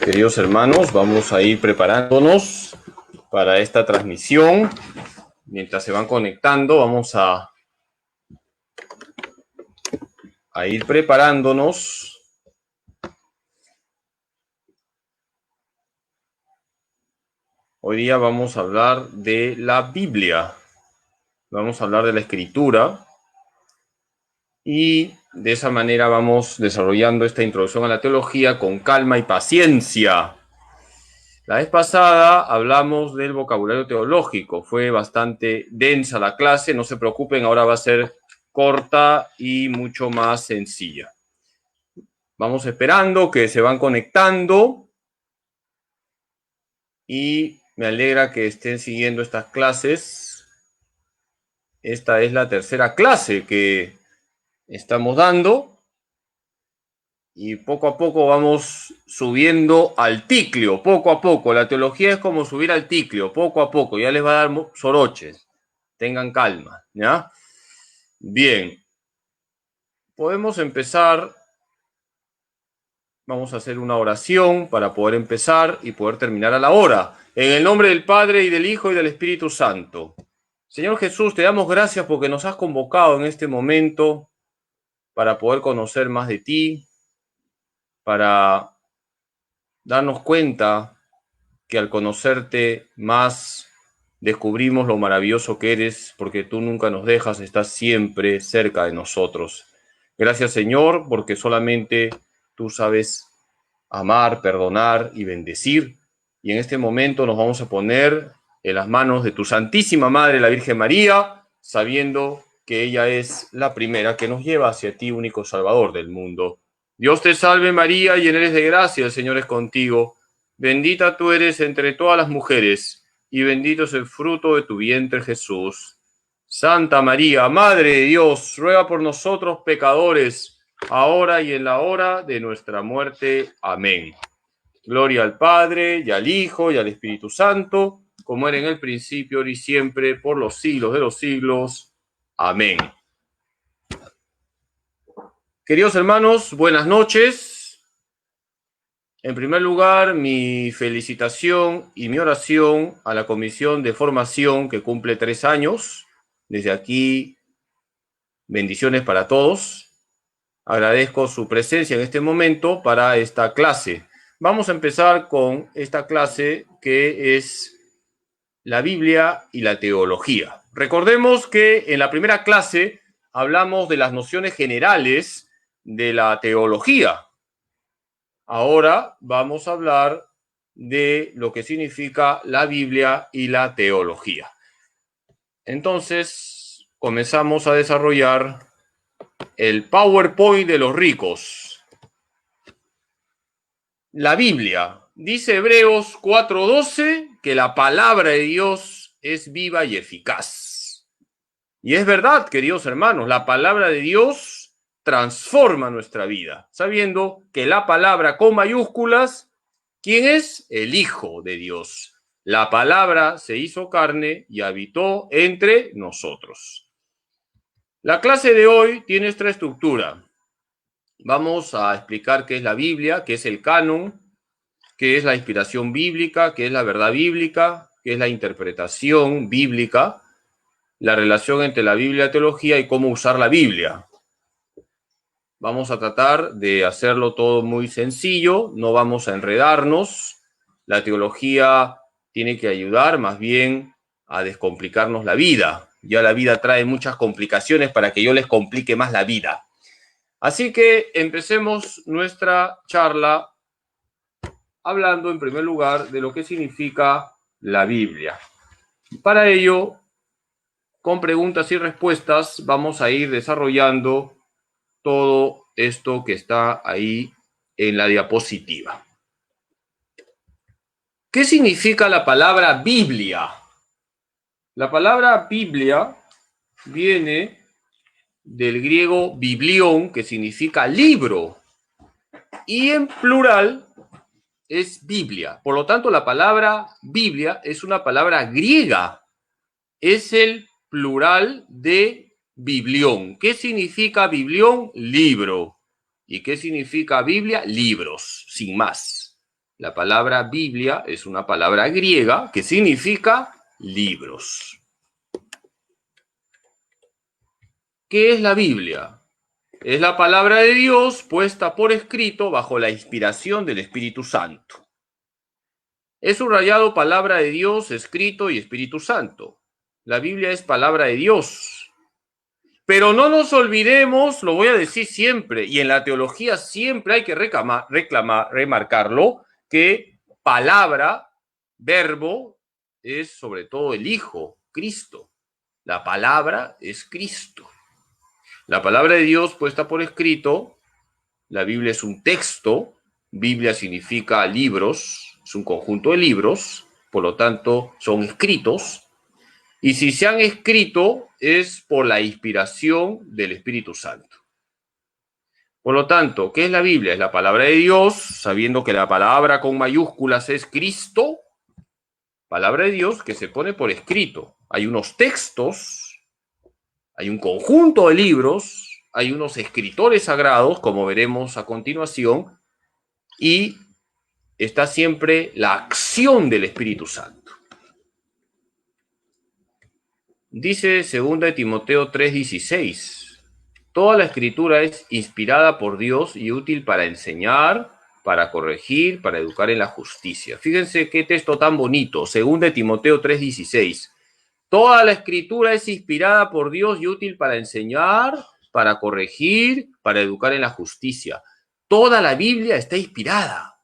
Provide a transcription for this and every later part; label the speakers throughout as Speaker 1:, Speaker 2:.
Speaker 1: Queridos hermanos, vamos a ir preparándonos para esta transmisión. Mientras se van conectando, vamos a ir preparándonos. Hoy día vamos a hablar de la Biblia. Vamos a hablar de la Escritura. Y de esa manera vamos desarrollando esta introducción a la teología con calma y paciencia. La vez pasada hablamos del vocabulario teológico. Fue bastante densa la clase. No se preocupen, ahora va a ser corta y mucho más sencilla. Vamos esperando que se van conectando. Y me alegra que estén siguiendo estas clases. Esta es la tercera clase que estamos dando. Y poco a poco vamos subiendo al ticlio, poco a poco. La teología es como subir al ticlio, poco a poco. Ya les va a dar soroches. Tengan calma, ¿ya? Bien. Podemos empezar. Vamos a hacer una oración para poder empezar y poder terminar a la hora. En el nombre del Padre, y del Hijo, y del Espíritu Santo. Señor Jesús, te damos gracias porque nos has convocado en este momento para poder conocer más de ti, para darnos cuenta que al conocerte más descubrimos lo maravilloso que eres, porque tú nunca nos dejas, estás siempre cerca de nosotros. Gracias, Señor, porque solamente tú sabes amar, perdonar y bendecir. Y en este momento nos vamos a poner en las manos de tu Santísima Madre, la Virgen María, sabiendo que ella es la primera que nos lleva hacia ti, único Salvador del mundo. Dios te salve María, llena eres de gracia, el Señor es contigo. Bendita tú eres entre todas las mujeres, y bendito es el fruto de tu vientre Jesús. Santa María, Madre de Dios, ruega por nosotros pecadores, ahora y en la hora de nuestra muerte. Amén. Gloria al Padre, y al Hijo, y al Espíritu Santo, como era en el principio, ahora y siempre, por los siglos de los siglos. Amén. Queridos hermanos, buenas noches. En primer lugar, mi felicitación y mi oración a la Comisión de Formación que cumple 3 años. Desde aquí, bendiciones para todos. Agradezco su presencia en este momento para esta clase. Vamos a empezar con esta clase que es la Biblia y la teología. Recordemos que en la primera clase hablamos de las nociones generales de la teología. Ahora vamos a hablar de lo que significa la Biblia y la teología. Entonces, comenzamos a desarrollar el PowerPoint de los ricos. La Biblia. Dice Hebreos 4:12 que la palabra de Dios es viva y eficaz. Y es verdad, queridos hermanos, la palabra de Dios transforma nuestra vida, sabiendo que la palabra con mayúsculas, ¿quién es? El Hijo de Dios. La palabra se hizo carne y habitó entre nosotros. La clase de hoy tiene esta estructura. Vamos a explicar qué es la Biblia, qué es el canon, qué es la inspiración bíblica, qué es la verdad bíblica, qué es la interpretación bíblica, la relación entre la Biblia y la teología y cómo usar la Biblia. Vamos a tratar de hacerlo todo muy sencillo, no vamos a enredarnos. La teología tiene que ayudar más bien a descomplicarnos la vida. Ya la vida trae muchas complicaciones para que yo les complique más la vida. Así que empecemos nuestra charla hablando en primer lugar de lo que significa la Biblia. Para ello, con preguntas y respuestas, vamos a ir desarrollando todo esto que está ahí en la diapositiva. ¿Qué significa la palabra Biblia? La palabra Biblia viene del griego biblión, que significa libro, y en plural es Biblia. Por lo tanto, la palabra Biblia es una palabra griega. Es el plural de biblión. ¿Qué significa biblión? Libro. ¿Y qué significa Biblia? Libros, sin más. La palabra Biblia es una palabra griega que significa libros. ¿Qué es la Biblia? Es la palabra de Dios puesta por escrito bajo la inspiración del Espíritu Santo. He subrayado palabra de Dios, escrito y Espíritu Santo. La Biblia es palabra de Dios. Pero no nos olvidemos, lo voy a decir siempre, y en la teología siempre hay que remarcarlo, que palabra, verbo, es sobre todo el Hijo, Cristo. La palabra es Cristo. La palabra de Dios puesta por escrito, la Biblia es un texto, Biblia significa libros, es un conjunto de libros, por lo tanto son escritos, y si se han escrito es por la inspiración del Espíritu Santo. Por lo tanto, ¿qué es la Biblia? Es la palabra de Dios, sabiendo que la palabra con mayúsculas es Cristo, palabra de Dios que se pone por escrito. Hay unos textos, hay un conjunto de libros, hay unos escritores sagrados, como veremos a continuación, y está siempre la acción del Espíritu Santo. Dice 2 Timoteo 3:16, toda la escritura es inspirada por Dios y útil para enseñar, para corregir, para educar en la justicia. Fíjense qué texto tan bonito, 2 Timoteo 3:16. Toda la escritura es inspirada por Dios y útil para enseñar, para corregir, para educar en la justicia. Toda la Biblia está inspirada.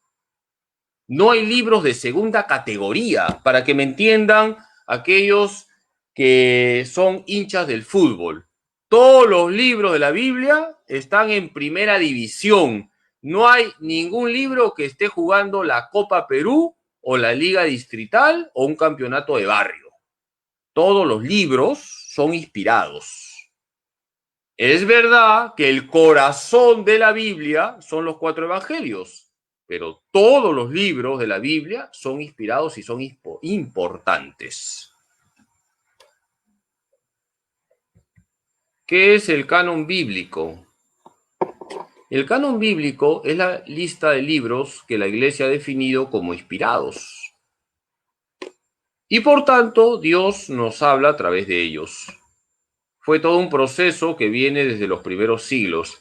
Speaker 1: No hay libros de segunda categoría, para que me entiendan aquellos que son hinchas del fútbol. Todos los libros de la Biblia están en primera división. No hay ningún libro que esté jugando la Copa Perú o la Liga Distrital o un campeonato de barrio. Todos los libros son inspirados. Es verdad que el corazón de la Biblia son los 4 evangelios, pero todos los libros de la Biblia son inspirados y son importantes. ¿Qué es el canon bíblico? El canon bíblico es la lista de libros que la Iglesia ha definido como inspirados. Y por tanto, Dios nos habla a través de ellos. Fue todo un proceso que viene desde los primeros siglos.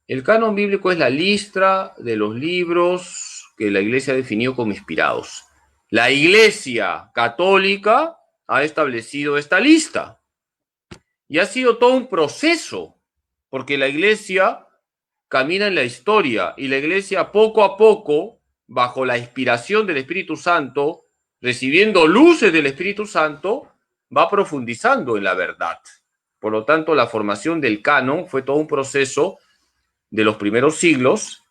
Speaker 1: El canon bíblico es la lista de los libros que la Iglesia ha definido como inspirados. La Iglesia católica ha establecido esta lista. Y ha sido todo un proceso, porque la Iglesia camina en la historia y la Iglesia poco a poco, bajo la inspiración del Espíritu Santo, recibiendo luces del Espíritu Santo, va profundizando en la verdad. Por lo tanto, la formación del canon fue todo un proceso de los primeros siglos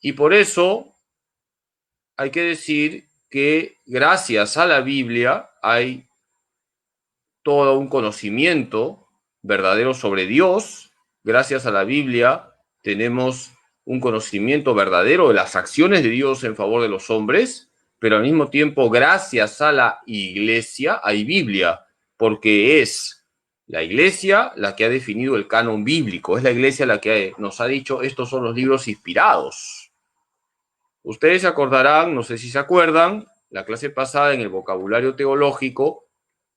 Speaker 1: y por eso hay que decir que gracias a la Biblia hay todo un conocimiento verdadero sobre Dios. Gracias a la Biblia tenemos un conocimiento verdadero de las acciones de Dios en favor de los hombres, pero al mismo tiempo, gracias a la Iglesia, hay Biblia, porque es la Iglesia la que ha definido el canon bíblico, es la Iglesia la que nos ha dicho estos son los libros inspirados. Ustedes se acordarán, no sé si se acuerdan, la clase pasada en el vocabulario teológico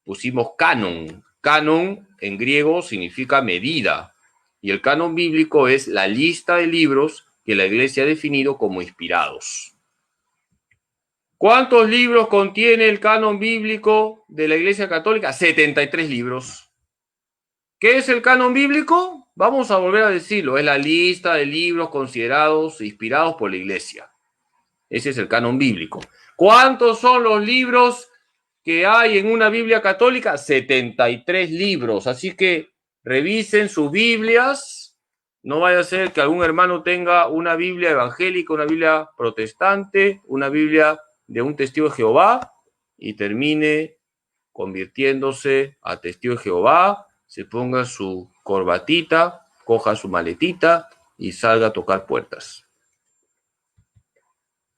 Speaker 1: pusimos canon. Canon en griego significa medida. Y el canon bíblico es la lista de libros que la Iglesia ha definido como inspirados. ¿Cuántos libros contiene el canon bíblico de la Iglesia Católica? 73 libros. ¿Qué es el canon bíblico? Vamos a volver a decirlo. Es la lista de libros considerados inspirados por la Iglesia. Ese es el canon bíblico. ¿Cuántos son los libros que hay en una Biblia católica? 73 libros. Así que revisen sus Biblias. No vaya a ser que algún hermano tenga una Biblia evangélica, una Biblia protestante, una Biblia de un testigo de Jehová y termine convirtiéndose a testigo de Jehová, se ponga su corbatita, coja su maletita y salga a tocar puertas.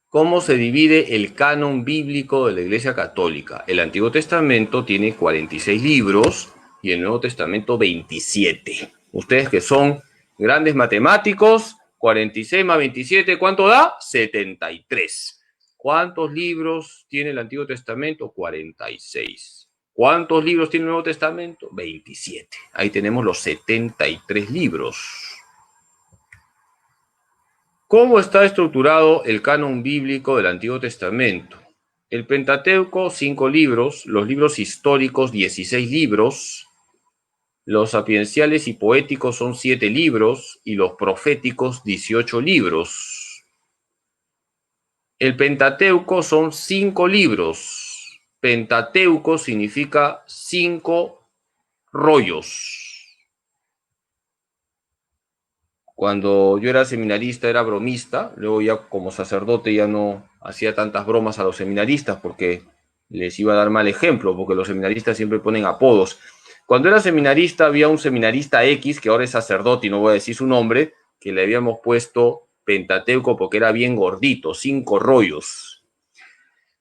Speaker 1: ¿Cómo se divide el canon bíblico de la Iglesia Católica? El Antiguo Testamento tiene 46 libros y el Nuevo Testamento 27. Ustedes que son grandes matemáticos, 46 más 27, ¿cuánto da? 73. ¿Cuántos libros tiene el Antiguo Testamento? 46. ¿Cuántos libros tiene el Nuevo Testamento? 27. Ahí tenemos los 73 libros. ¿Cómo está estructurado el canon bíblico del Antiguo Testamento? El Pentateuco, 5 libros, los libros históricos, 16 libros, los sapienciales y poéticos son 7 libros y los proféticos, 18 libros. El Pentateuco son 5 libros. Pentateuco significa 5 rollos. Cuando yo era seminarista era bromista, luego ya como sacerdote ya no hacía tantas bromas a los seminaristas porque les iba a dar mal ejemplo, porque los seminaristas siempre ponen apodos. Cuando era seminarista había un seminarista X, que ahora es sacerdote y no voy a decir su nombre, que le habíamos puesto Pentateuco porque era bien gordito, 5 rollos.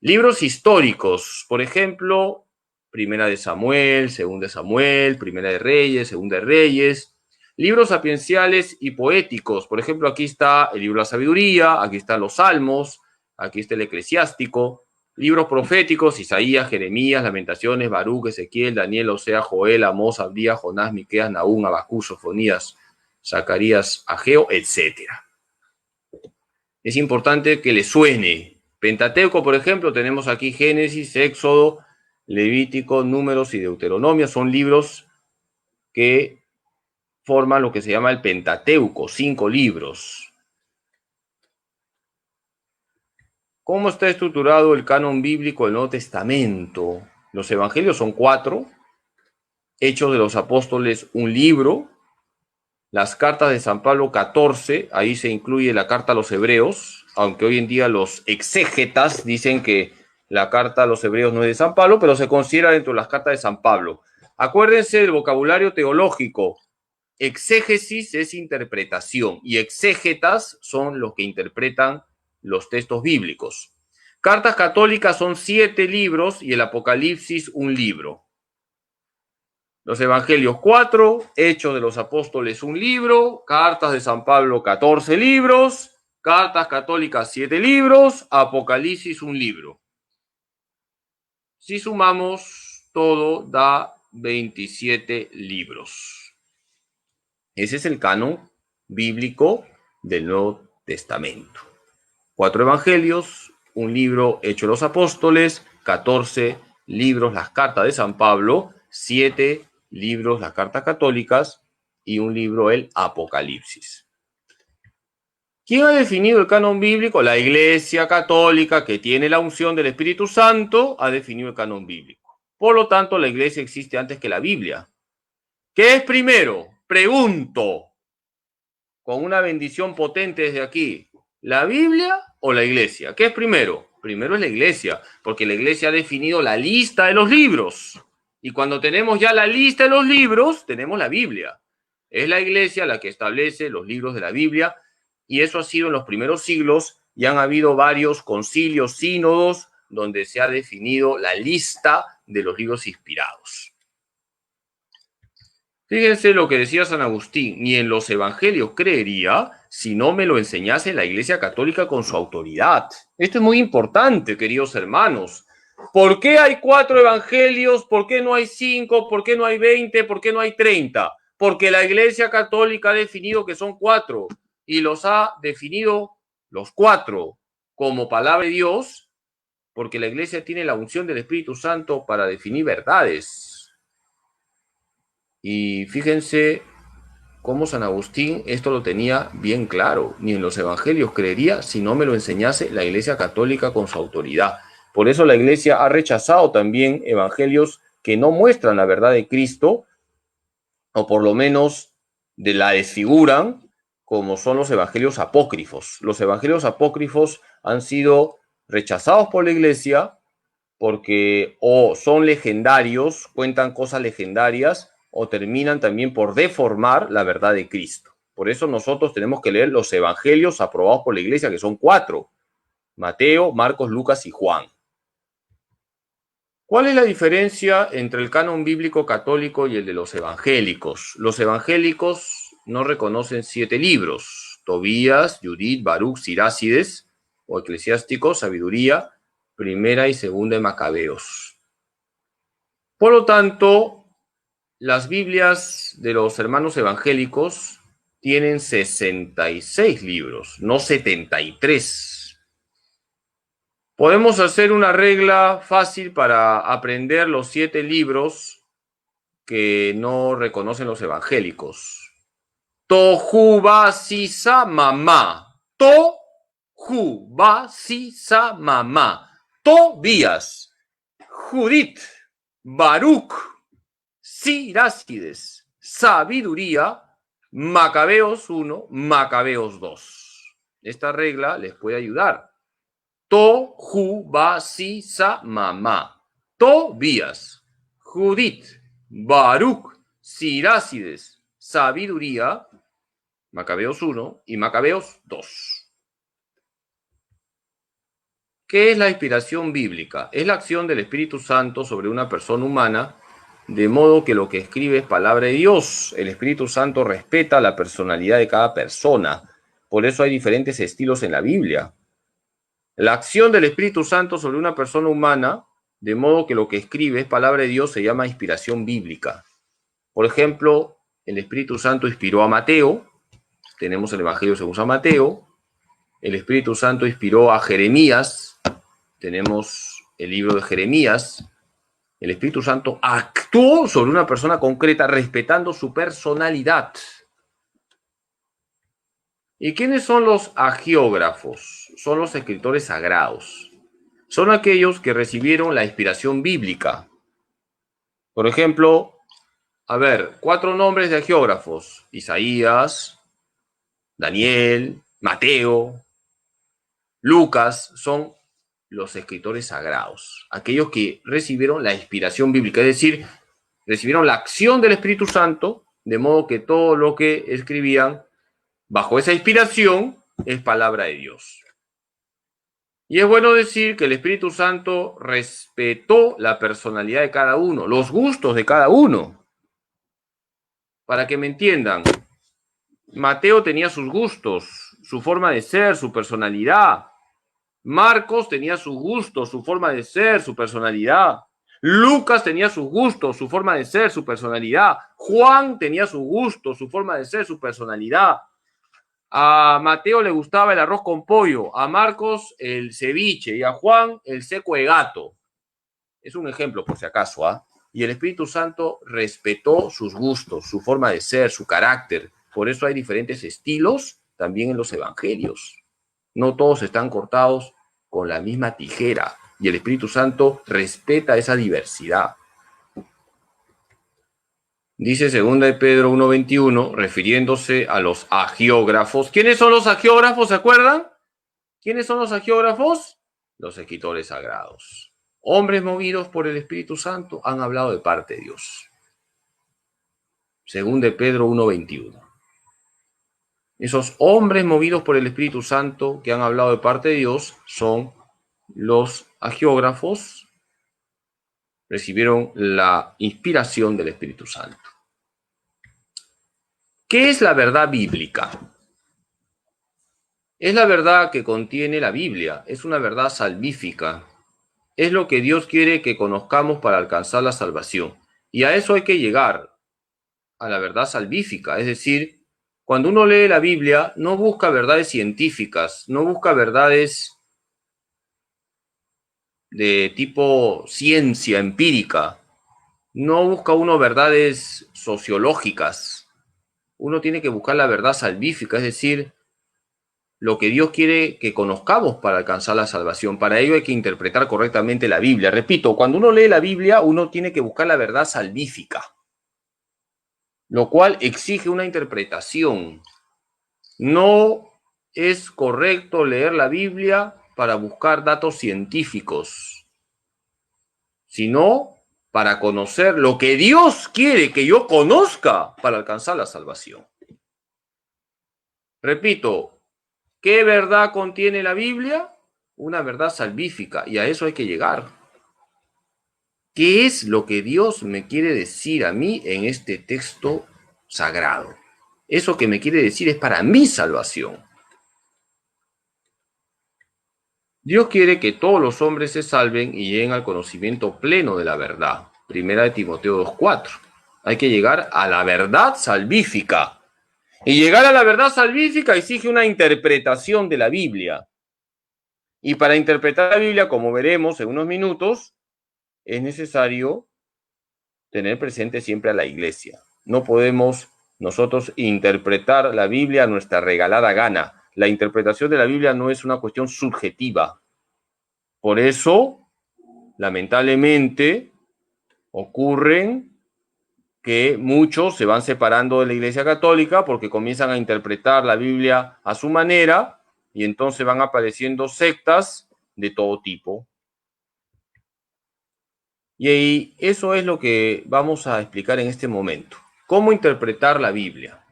Speaker 1: Libros históricos, por ejemplo, Primera de Samuel, Segunda de Samuel, Primera de Reyes, Segunda de Reyes. Libros sapienciales y poéticos, por ejemplo, aquí está el libro de la sabiduría, aquí están los salmos, aquí está el eclesiástico. Libros proféticos, Isaías, Jeremías, Lamentaciones, Baruch, Ezequiel, Daniel, Osea, Joel, Amós, Abdías, Jonás, Miqueas, Nahum, Habacuc, Sofonías, Zacarías, Ageo, etc. Es importante que le suene. Pentateuco, por ejemplo, tenemos aquí Génesis, Éxodo, Levítico, Números y Deuteronomio. Son libros que forman lo que se llama el Pentateuco, 5 libros. ¿Cómo está estructurado el canon bíblico del Nuevo Testamento? Los evangelios son 4, Hechos de los Apóstoles, un libro, las cartas de San Pablo, 14, ahí se incluye la carta a los hebreos, aunque hoy en día los exégetas dicen que la carta a los hebreos no es de San Pablo, pero se considera dentro de las cartas de San Pablo. Acuérdense del vocabulario teológico. Exégesis es interpretación y exégetas son los que interpretan los textos bíblicos. Cartas católicas son 7 libros y el Apocalipsis un libro. Los evangelios 4, Hechos de los Apóstoles un libro, cartas de San Pablo 14 libros, cartas católicas 7 libros, Apocalipsis un libro. Si sumamos todo da 27 libros. Ese es el canon bíblico del Nuevo Testamento. 4 evangelios, un libro Hechos de los Apóstoles, 14 libros las cartas de San Pablo, 7 libros las cartas católicas y un libro el Apocalipsis. ¿Quién ha definido el canon bíblico? La Iglesia Católica, que tiene la unción del Espíritu Santo, ha definido el canon bíblico. Por lo tanto, la Iglesia existe antes que la Biblia. ¿Qué es primero? Pregunto, con una bendición potente desde aquí, ¿la Biblia o la Iglesia? ¿Qué es primero? Primero es la Iglesia, porque la Iglesia ha definido la lista de los libros. Y cuando tenemos ya la lista de los libros, tenemos la Biblia. Es la Iglesia la que establece los libros de la Biblia, y eso ha sido en los primeros siglos, y han habido varios concilios, sínodos, donde se ha definido la lista de los libros inspirados. Fíjense lo que decía San Agustín: ni en los evangelios creería si no me lo enseñase la Iglesia Católica con su autoridad. Esto es muy importante, queridos hermanos. ¿Por qué hay 4 evangelios? ¿Por qué no hay 5? ¿Por qué no hay 20? ¿Por qué no hay 30? Porque la Iglesia Católica ha definido que son 4 y los ha definido los 4 como palabra de Dios, porque la Iglesia tiene la unción del Espíritu Santo para definir verdades. Y fíjense cómo San Agustín esto lo tenía bien claro. Ni en los evangelios creería si no me lo enseñase la Iglesia Católica con su autoridad. Por eso la Iglesia ha rechazado también evangelios que no muestran la verdad de Cristo, o por lo menos la desfiguran, como son los evangelios apócrifos. Los evangelios apócrifos han sido rechazados por la Iglesia porque o son legendarios, cuentan cosas legendarias, o terminan también por deformar la verdad de Cristo. Por eso nosotros tenemos que leer los evangelios aprobados por la Iglesia, que son 4: Mateo, Marcos, Lucas y Juan. ¿Cuál es la diferencia entre el canon bíblico católico y el de los evangélicos? Los evangélicos no reconocen 7 libros: Tobías, Judith, Baruch, Sirácides. o Eclesiásticos, sabiduría, primera y segunda de Macabeos. Por lo tanto, las Biblias de los hermanos evangélicos tienen 66 libros, no 73. Podemos hacer una regla fácil para aprender los 7 libros que no reconocen los evangélicos. Tohu va sisa mamá. Tohu va sisa mamá. Tobías, Judith, Baruch, Sirácides, sabiduría, Macabeos 1, Macabeos 2. Esta regla les puede ayudar. Tohu va sisa mamá. Tobías, Judith, Baruch, Sirácides, sabiduría, Macabeos 1 y Macabeos 2. ¿Qué es la inspiración bíblica? Es la acción del Espíritu Santo sobre una persona humana, de modo que lo que escribe es palabra de Dios. El Espíritu Santo respeta la personalidad de cada persona. Por eso hay diferentes estilos en la Biblia. La acción del Espíritu Santo sobre una persona humana, de modo que lo que escribe es palabra de Dios, se llama inspiración bíblica. Por ejemplo, el Espíritu Santo inspiró a Mateo. Tenemos el Evangelio según San Mateo. El Espíritu Santo inspiró a Jeremías. Tenemos el libro de Jeremías. El Espíritu Santo actuó sobre una persona concreta respetando su personalidad. ¿Y quiénes son los agiógrafos? Son los escritores sagrados. Son aquellos que recibieron la inspiración bíblica. Por ejemplo, 4 nombres de agiógrafos: Isaías, Daniel, Mateo, Lucas. Son los escritores sagrados, aquellos que recibieron la inspiración bíblica, es decir, recibieron la acción del Espíritu Santo, de modo que todo lo que escribían bajo esa inspiración es palabra de Dios. Y es bueno decir que el Espíritu Santo respetó la personalidad de cada uno, los gustos de cada uno. Para que me entiendan, Mateo tenía sus gustos, su forma de ser, su personalidad. Marcos tenía sus gustos, su forma de ser, su personalidad. Lucas tenía sus gustos, su forma de ser, su personalidad. Juan tenía sus gustos, su forma de ser, su personalidad. A Mateo le gustaba el arroz con pollo, a Marcos el ceviche y a Juan el seco de gato. Es un ejemplo, por si acaso, ¿ah? Y el Espíritu Santo respetó sus gustos, su forma de ser, su carácter. Por eso hay diferentes estilos también en los evangelios. No todos están cortados con la misma tijera, y el Espíritu Santo respeta esa diversidad. Dice 2 de Pedro 1:21, refiriéndose a los agiógrafos. ¿Quiénes son los agiógrafos? ¿Se acuerdan? ¿Quiénes son los agiógrafos? Los escritores sagrados. Hombres movidos por el Espíritu Santo han hablado de parte de Dios. 2 de Pedro 1:21. Esos hombres movidos por el Espíritu Santo que han hablado de parte de Dios son los agiógrafos. Recibieron la inspiración del Espíritu Santo. ¿Qué es la verdad bíblica? Es la verdad que contiene la Biblia. Es una verdad salvífica. Es lo que Dios quiere que conozcamos para alcanzar la salvación. Y a eso hay que llegar, a la verdad salvífica. Es decir, cuando uno lee la Biblia, no busca verdades científicas, no busca verdades de tipo ciencia empírica, no busca uno verdades sociológicas. Uno tiene que buscar la verdad salvífica, es decir, lo que Dios quiere que conozcamos para alcanzar la salvación. Para ello hay que interpretar correctamente la Biblia. Repito, cuando uno lee la Biblia, uno tiene que buscar la verdad salvífica, lo cual exige una interpretación. No es correcto leer la Biblia para buscar datos científicos, sino para conocer lo que Dios quiere que yo conozca para alcanzar la salvación. Repito, ¿qué verdad contiene la Biblia? Una verdad salvífica, y a eso hay que llegar. ¿Qué es lo que Dios me quiere decir a mí en este texto sagrado? Eso que me quiere decir es para mi salvación. Dios quiere que todos los hombres se salven y lleguen al conocimiento pleno de la verdad. Primera de Timoteo 2:4. Hay que llegar a la verdad salvífica. Y llegar a la verdad salvífica exige una interpretación de la Biblia. Y para interpretar la Biblia, como veremos en unos minutos, es necesario tener presente siempre a la iglesia. No podemos nosotros interpretar la Biblia a nuestra regalada gana. La interpretación de la Biblia no es una cuestión subjetiva. Por eso, lamentablemente, ocurren que muchos se van separando de la Iglesia Católica porque comienzan a interpretar la Biblia a su manera y entonces van apareciendo sectas de todo tipo. Y eso es lo que vamos a explicar en este momento. ¿Cómo interpretar la Biblia?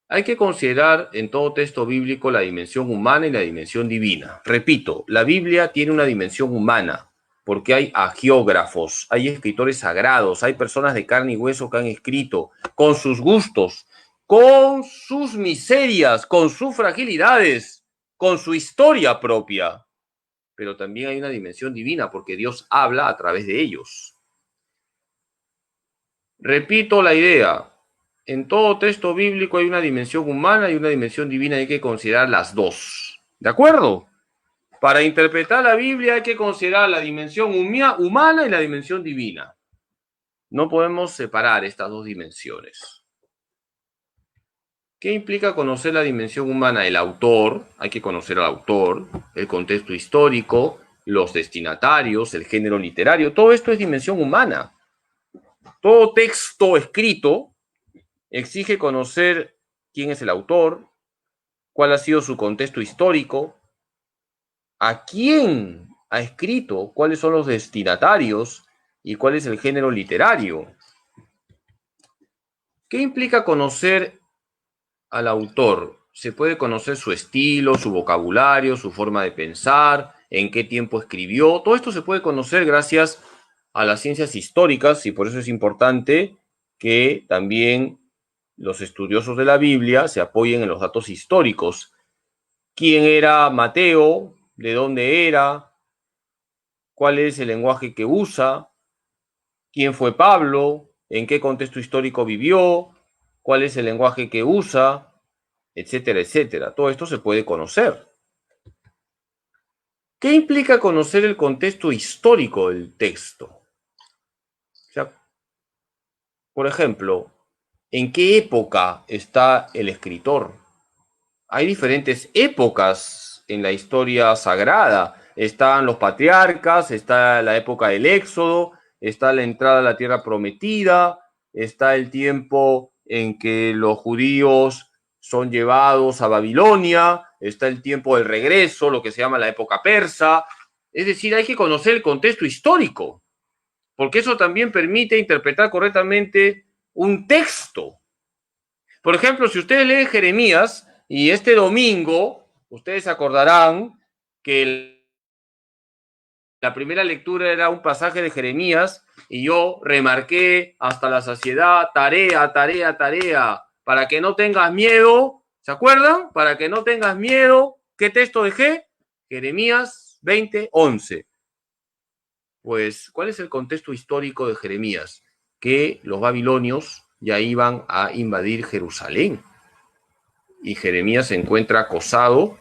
Speaker 1: Hay que considerar en todo texto bíblico la dimensión humana y la dimensión divina. Repito, la Biblia tiene una dimensión humana porque hay agiógrafos, hay escritores sagrados, hay personas de carne y hueso que han escrito con sus gustos, con sus miserias, con sus fragilidades, con su historia propia. Pero también hay una dimensión divina porque Dios habla a través de ellos. Repito la idea. En todo texto bíblico hay una dimensión humana y una dimensión divina, hay que considerar las dos. ¿De acuerdo? Para interpretar la Biblia hay que considerar la dimensión humana y la dimensión divina. No podemos separar estas dos dimensiones. ¿Qué implica conocer la dimensión humana? El autor, hay que conocer al autor, el contexto histórico, los destinatarios, el género literario, todo esto es dimensión humana. Todo texto escrito exige conocer quién es el autor, cuál ha sido su contexto histórico, a quién ha escrito, cuáles son los destinatarios y cuál es el género literario. ¿Qué implica conocer al autor? Se puede conocer su estilo, su vocabulario, su forma de pensar, en qué tiempo escribió. Todo esto se puede conocer gracias a las ciencias históricas y por eso es importante que también los estudiosos de la Biblia se apoyen en los datos históricos. ¿Quién era Mateo? ¿De dónde era? ¿Cuál es el lenguaje que usa? ¿Quién fue Pablo? ¿En qué contexto histórico vivió? ¿Cuál es el lenguaje que usa? Etcétera, etcétera. Todo esto se puede conocer. ¿Qué implica conocer el contexto histórico del texto? O sea, por ejemplo, ¿en qué época está el escritor? Hay diferentes épocas en la historia sagrada. Están los patriarcas, está la época del Éxodo, está la entrada a la tierra prometida, está el tiempo en que los judíos son llevados a Babilonia, está el tiempo del regreso, lo que se llama la época persa. Es decir, hay que conocer el contexto histórico, porque eso también permite interpretar correctamente un texto. Por ejemplo, si ustedes leen Jeremías, y este domingo, ustedes acordarán que la primera lectura era un pasaje de Jeremías y yo remarqué hasta la saciedad, tarea, tarea, tarea, para que no tengas miedo. ¿Se acuerdan? Para que no tengas miedo. ¿Qué texto dejé? Jeremías 20:11. Pues, ¿cuál es el contexto histórico de Jeremías? Que los babilonios ya iban a invadir Jerusalén. Y Jeremías se encuentra acosado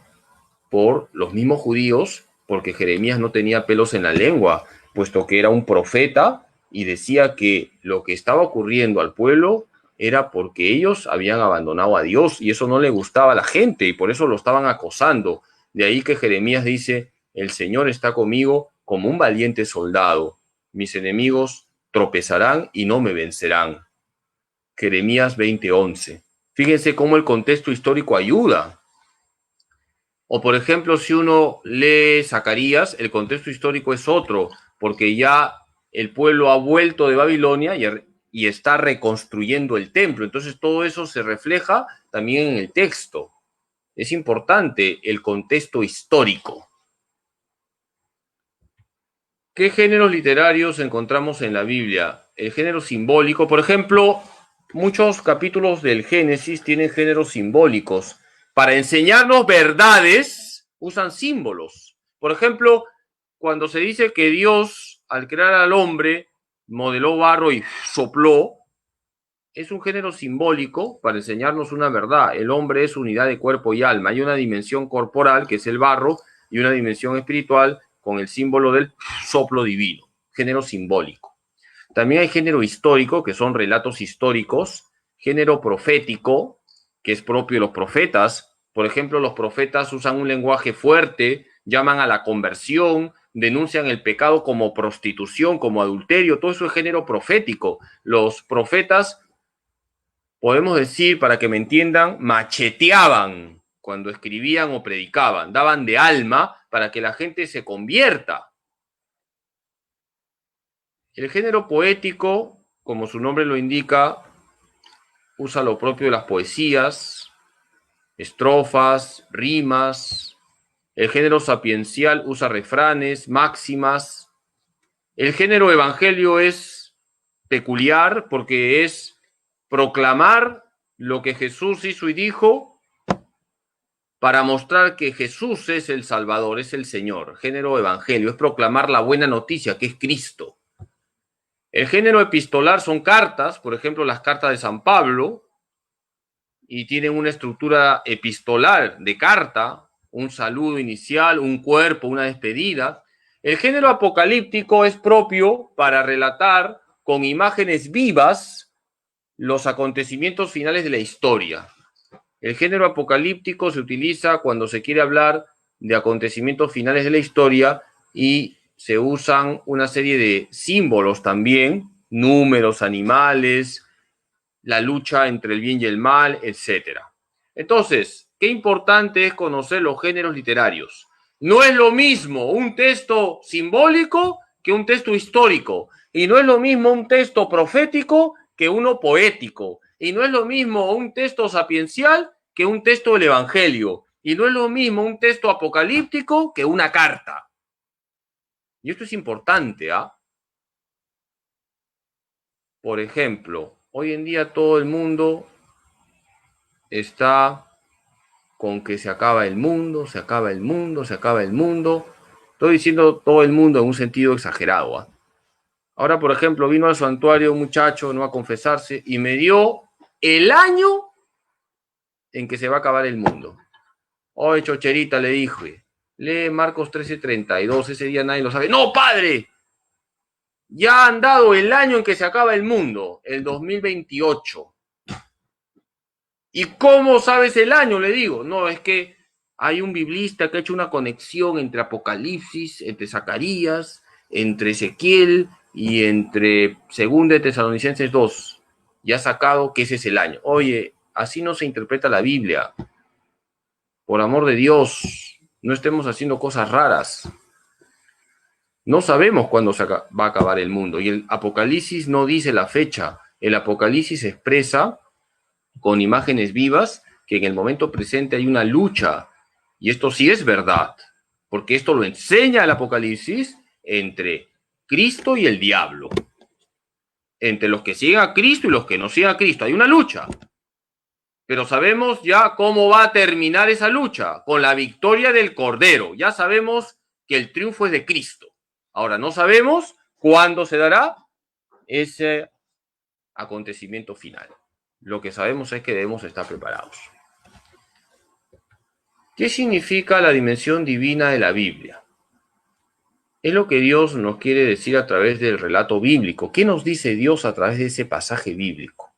Speaker 1: por los mismos judíos porque Jeremías no tenía pelos en la lengua, puesto que era un profeta y decía que lo que estaba ocurriendo al pueblo era porque ellos habían abandonado a Dios y eso no le gustaba a la gente y por eso lo estaban acosando. De ahí que Jeremías dice, el Señor está conmigo como un valiente soldado. Mis enemigos tropezarán y no me vencerán. Jeremías 20:11. Fíjense cómo el contexto histórico ayuda. O por ejemplo, si uno lee Zacarías, el contexto histórico es otro, porque ya el pueblo ha vuelto de Babilonia y está reconstruyendo el templo. Entonces todo eso se refleja también en el texto. Es importante el contexto histórico. ¿Qué géneros literarios encontramos en la Biblia? El género simbólico, por ejemplo, muchos capítulos del Génesis tienen géneros simbólicos. Para enseñarnos verdades, usan símbolos. Por ejemplo, cuando se dice que Dios, al crear al hombre, modeló barro y sopló, es un género simbólico para enseñarnos una verdad. El hombre es unidad de cuerpo y alma. Hay una dimensión corporal, que es el barro, y una dimensión espiritual con el símbolo del soplo divino, género simbólico. También hay género histórico, que son relatos históricos, género profético, que es propio de los profetas. Por ejemplo, los profetas usan un lenguaje fuerte, llaman a la conversión, denuncian el pecado como prostitución, como adulterio, todo eso es género profético. Los profetas, podemos decir, para que me entiendan, macheteaban cuando escribían o predicaban, daban de alma para que la gente se convierta. El género poético, como su nombre lo indica, usa lo propio de las poesías, estrofas, rimas. El género sapiencial usa refranes, máximas. El género evangelio es peculiar porque es proclamar lo que Jesús hizo y dijo para mostrar que Jesús es el Salvador, es el Señor. Género evangelio es proclamar la buena noticia, que es Cristo. El género epistolar son cartas, por ejemplo, las cartas de San Pablo, y tienen una estructura epistolar de carta, un saludo inicial, un cuerpo, una despedida. El género apocalíptico es propio para relatar con imágenes vivas los acontecimientos finales de la historia. El género apocalíptico se utiliza cuando se quiere hablar de acontecimientos finales de la historia y se usan una serie de símbolos también, números, animales, la lucha entre el bien y el mal, etc. Entonces, qué importante es conocer los géneros literarios. No es lo mismo un texto simbólico que un texto histórico, y no es lo mismo un texto profético que uno poético, y no es lo mismo un texto sapiencial que un texto del Evangelio, y no es lo mismo un texto apocalíptico que una carta. Y esto es importante, ¿ah? Por ejemplo, hoy en día todo el mundo está con que se acaba el mundo, se acaba el mundo, se acaba el mundo. Estoy diciendo todo el mundo en un sentido exagerado, ¿eh? Ahora, por ejemplo, vino al santuario un muchacho, no a confesarse, y me dio el año en que se va a acabar el mundo. Oye, chocherita, le dije, lee Marcos 13:32, ese día nadie lo sabe. ¡No, padre! Ya han dado el año en que se acaba el mundo, el 2028. ¿Y cómo sabes el año? Le digo. No, es que hay un biblista que ha hecho una conexión entre Apocalipsis, entre Zacarías, entre Ezequiel y entre 2 de Tesalonicenses 2. Y ha sacado que ese es el año. Oye, así no se interpreta la Biblia. Por amor de Dios, no estemos haciendo cosas raras. No sabemos cuándo se va a acabar el mundo. Y el Apocalipsis no dice la fecha. El Apocalipsis expresa con imágenes vivas que en el momento presente hay una lucha. Y esto sí es verdad, porque esto lo enseña el Apocalipsis entre Cristo y el diablo. Entre los que siguen a Cristo y los que no siguen a Cristo. Hay una lucha. Pero sabemos ya cómo va a terminar esa lucha, con la victoria del Cordero. Ya sabemos que el triunfo es de Cristo. Ahora, no sabemos cuándo se dará ese acontecimiento final. Lo que sabemos es que debemos estar preparados. ¿Qué significa la dimensión divina de la Biblia? Es lo que Dios nos quiere decir a través del relato bíblico. ¿Qué nos dice Dios a través de ese pasaje bíblico?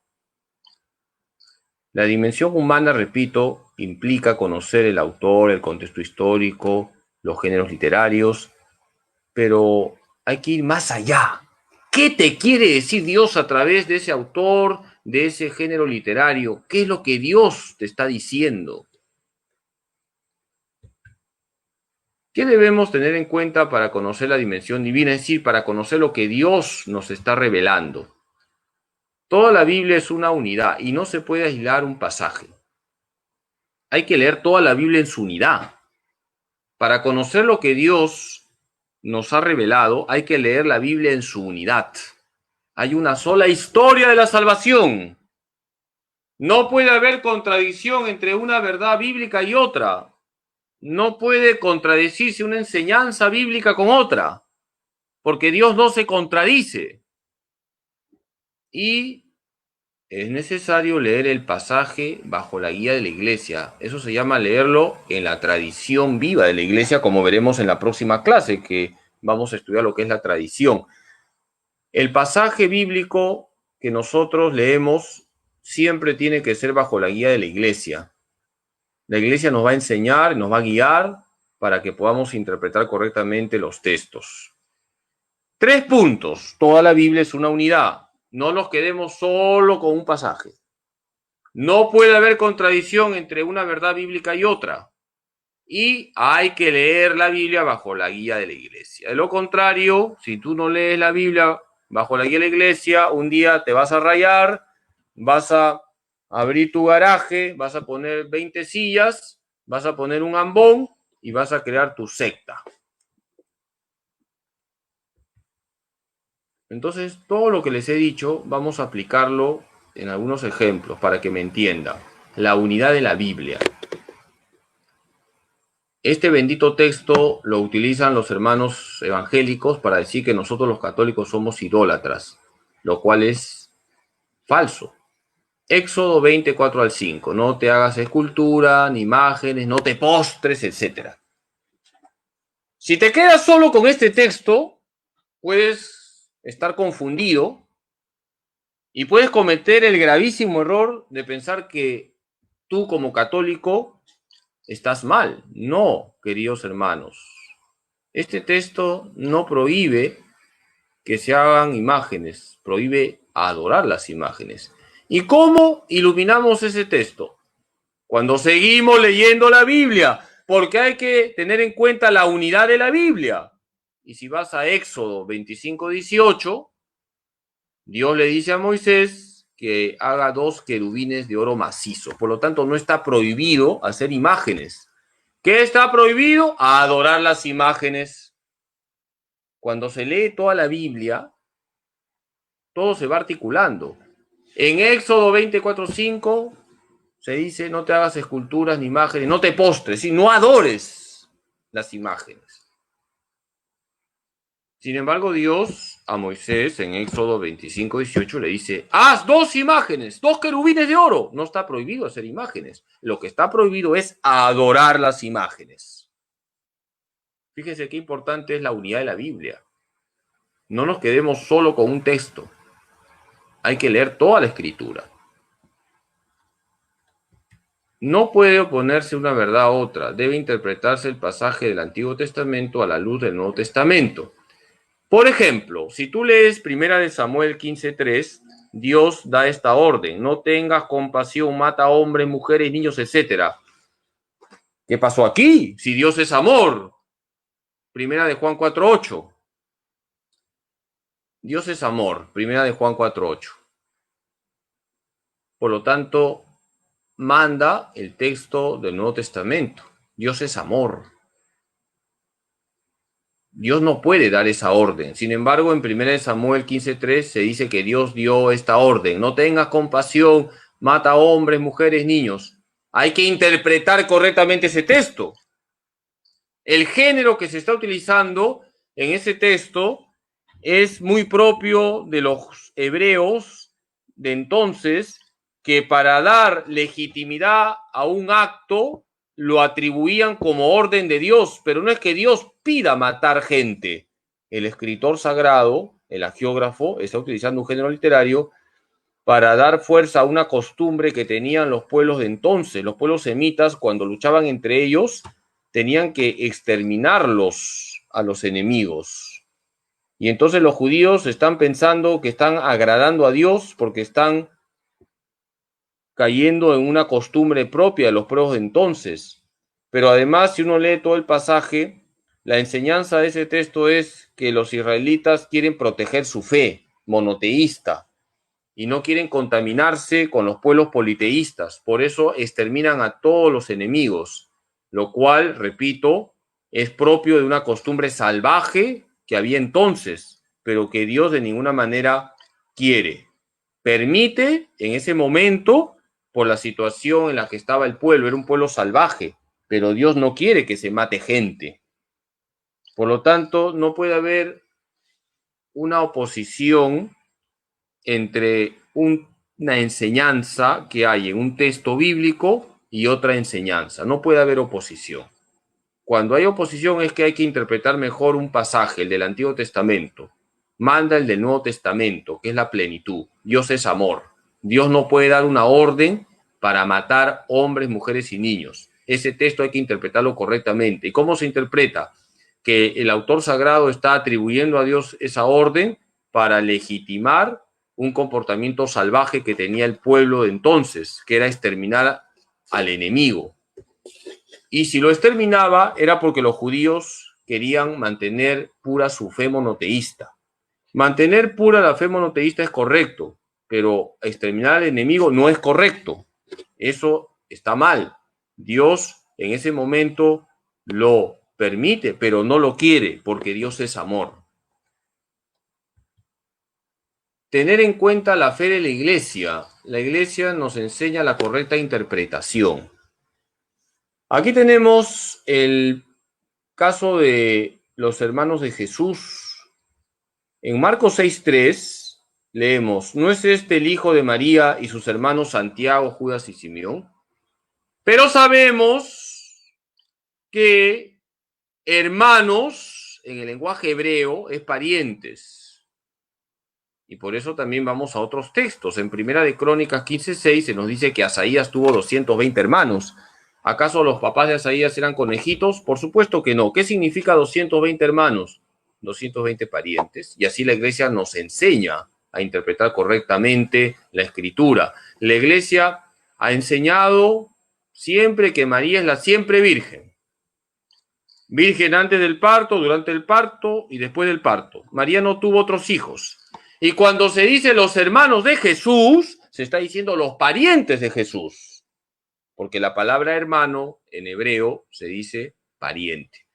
Speaker 1: La dimensión humana, repito, implica conocer el autor, el contexto histórico, los géneros literarios, pero hay que ir más allá. ¿Qué te quiere decir Dios a través de ese autor, de ese género literario? ¿Qué es lo que Dios te está diciendo? ¿Qué debemos tener en cuenta para conocer la dimensión divina? Es decir, para conocer lo que Dios nos está revelando. Toda la Biblia es una unidad y no se puede aislar un pasaje. Hay que leer toda la Biblia en su unidad. Para conocer lo que Dios nos ha revelado, hay que leer la Biblia en su unidad. Hay una sola historia de la salvación. No puede haber contradicción entre una verdad bíblica y otra. no puede contradecirse una enseñanza bíblica con otra, porque Dios no se contradice. Y es necesario leer el pasaje bajo la guía de la iglesia. Eso se llama leerlo en la tradición viva de la iglesia, como veremos en la próxima clase, que vamos a estudiar lo que es la tradición. El pasaje bíblico que nosotros leemos siempre tiene que ser bajo la guía de la iglesia. La iglesia nos va a enseñar, nos va a guiar para que podamos interpretar correctamente los textos. 3 puntos. Toda la Biblia es una unidad. No nos quedemos solo con un pasaje. No puede haber contradicción entre una verdad bíblica y otra. Y hay que leer la Biblia bajo la guía de la iglesia. De lo contrario, si tú no lees la Biblia bajo la guía de la iglesia, un día te vas a rayar, vas a abrir tu garaje, vas a poner 20 sillas, vas a poner un ambón y vas a crear tu secta. Entonces, todo lo que les he dicho, vamos a aplicarlo en algunos ejemplos para que me entiendan. La unidad de la Biblia. Este bendito texto lo utilizan los hermanos evangélicos para decir que nosotros los católicos somos idólatras, lo cual es falso. Éxodo 24 al 5. No te hagas escultura, ni imágenes, no te postres, etc. Si te quedas solo con este texto, puedes estar confundido y puedes cometer el gravísimo error de pensar que tú como católico estás mal. No, queridos hermanos. Este texto no prohíbe que se hagan imágenes, prohíbe adorar las imágenes. ¿Y cómo iluminamos ese texto? Cuando seguimos leyendo la Biblia, porque hay que tener en cuenta la unidad de la Biblia. Y si vas a Éxodo 25:18, Dios le dice a Moisés que haga 2 querubines de oro macizo. Por lo tanto, no está prohibido hacer imágenes. ¿Qué está prohibido? Adorar las imágenes. Cuando se lee toda la Biblia, todo se va articulando. En Éxodo 24:5 se dice, no te hagas esculturas ni imágenes, no te postres, y no adores las imágenes. Sin embargo, Dios a Moisés en Éxodo 25:18 le dice, haz 2 imágenes, 2 querubines de oro. No está prohibido hacer imágenes. Lo que está prohibido es adorar las imágenes. Fíjense qué importante es la unidad de la Biblia. No nos quedemos solo con un texto. Hay que leer toda la escritura. No puede oponerse una verdad a otra. Debe interpretarse el pasaje del Antiguo Testamento a la luz del Nuevo Testamento. Por ejemplo, si tú lees 1 Samuel 15:3, Dios da esta orden: no tengas compasión, mata a hombres, mujeres, niños, etc. ¿Qué pasó aquí? Si Dios es amor. 1 Juan 4:8. Dios es amor. 1 Juan 4:8. Por lo tanto, manda el texto del Nuevo Testamento. Dios es amor. Dios no puede dar esa orden. Sin embargo, en 1 Samuel 15:3 se dice que Dios dio esta orden: no tengas compasión, mata a hombres, mujeres, niños. Hay que interpretar correctamente ese texto. El género que se está utilizando en ese texto es muy propio de los hebreos de entonces, que para dar legitimidad a un acto lo atribuían como orden de Dios, pero no es que Dios pida matar gente. El escritor sagrado, el hagiógrafo, está utilizando un género literario para dar fuerza a una costumbre que tenían los pueblos de entonces. Los pueblos semitas, cuando luchaban entre ellos, tenían que exterminarlos a los enemigos. Y entonces los judíos están pensando que están agradando a Dios porque están cayendo en una costumbre propia de los pueblos de entonces. Pero además, si uno lee todo el pasaje, la enseñanza de ese texto es que los israelitas quieren proteger su fe monoteísta y no quieren contaminarse con los pueblos politeístas. Por eso exterminan a todos los enemigos, lo cual, repito, es propio de una costumbre salvaje que había entonces, pero que Dios de ninguna manera quiere. Permite en ese momento, por la situación en la que estaba el pueblo, era un pueblo salvaje, pero Dios no quiere que se mate gente. Por lo tanto, no puede haber una oposición entre una enseñanza que hay en un texto bíblico y otra enseñanza. No puede haber oposición. Cuando hay oposición es que hay que interpretar mejor un pasaje, el del Antiguo Testamento. Manda el del Nuevo Testamento, que es la plenitud. Dios es amor. Dios no puede dar una orden para matar hombres, mujeres y niños. Ese texto hay que interpretarlo correctamente. ¿Y cómo se interpreta? Que el autor sagrado está atribuyendo a Dios esa orden para legitimar un comportamiento salvaje que tenía el pueblo de entonces, que era exterminar al enemigo. Y si lo exterminaba era porque los judíos querían mantener pura su fe monoteísta. Mantener pura la fe monoteísta es correcto, pero exterminar al enemigo no es correcto. Eso está mal. Dios en ese momento lo permite, pero no lo quiere, porque Dios es amor. Tener en cuenta la fe de la iglesia. La iglesia nos enseña la correcta interpretación. Aquí tenemos el caso de los hermanos de Jesús. En Marcos 6:3 leemos: ¿no es este el hijo de María y sus hermanos Santiago, Judas y Simeón? Pero sabemos que hermanos en el lenguaje hebreo es parientes. Y por eso también vamos a otros textos. En Primera de Crónicas 15:6 se nos dice que Asaías tuvo 220 hermanos. ¿Acaso los papás de Asaías eran conejitos? Por supuesto que no. ¿Qué significa 220 hermanos? 220 parientes. Y así la iglesia nos enseña a interpretar correctamente la escritura. La iglesia ha enseñado siempre que María es la siempre virgen. Virgen antes del parto, durante el parto y después del parto. María no tuvo otros hijos. Y cuando se dice los hermanos de Jesús, se está diciendo los parientes de Jesús. Porque la palabra hermano en hebreo se dice pariente.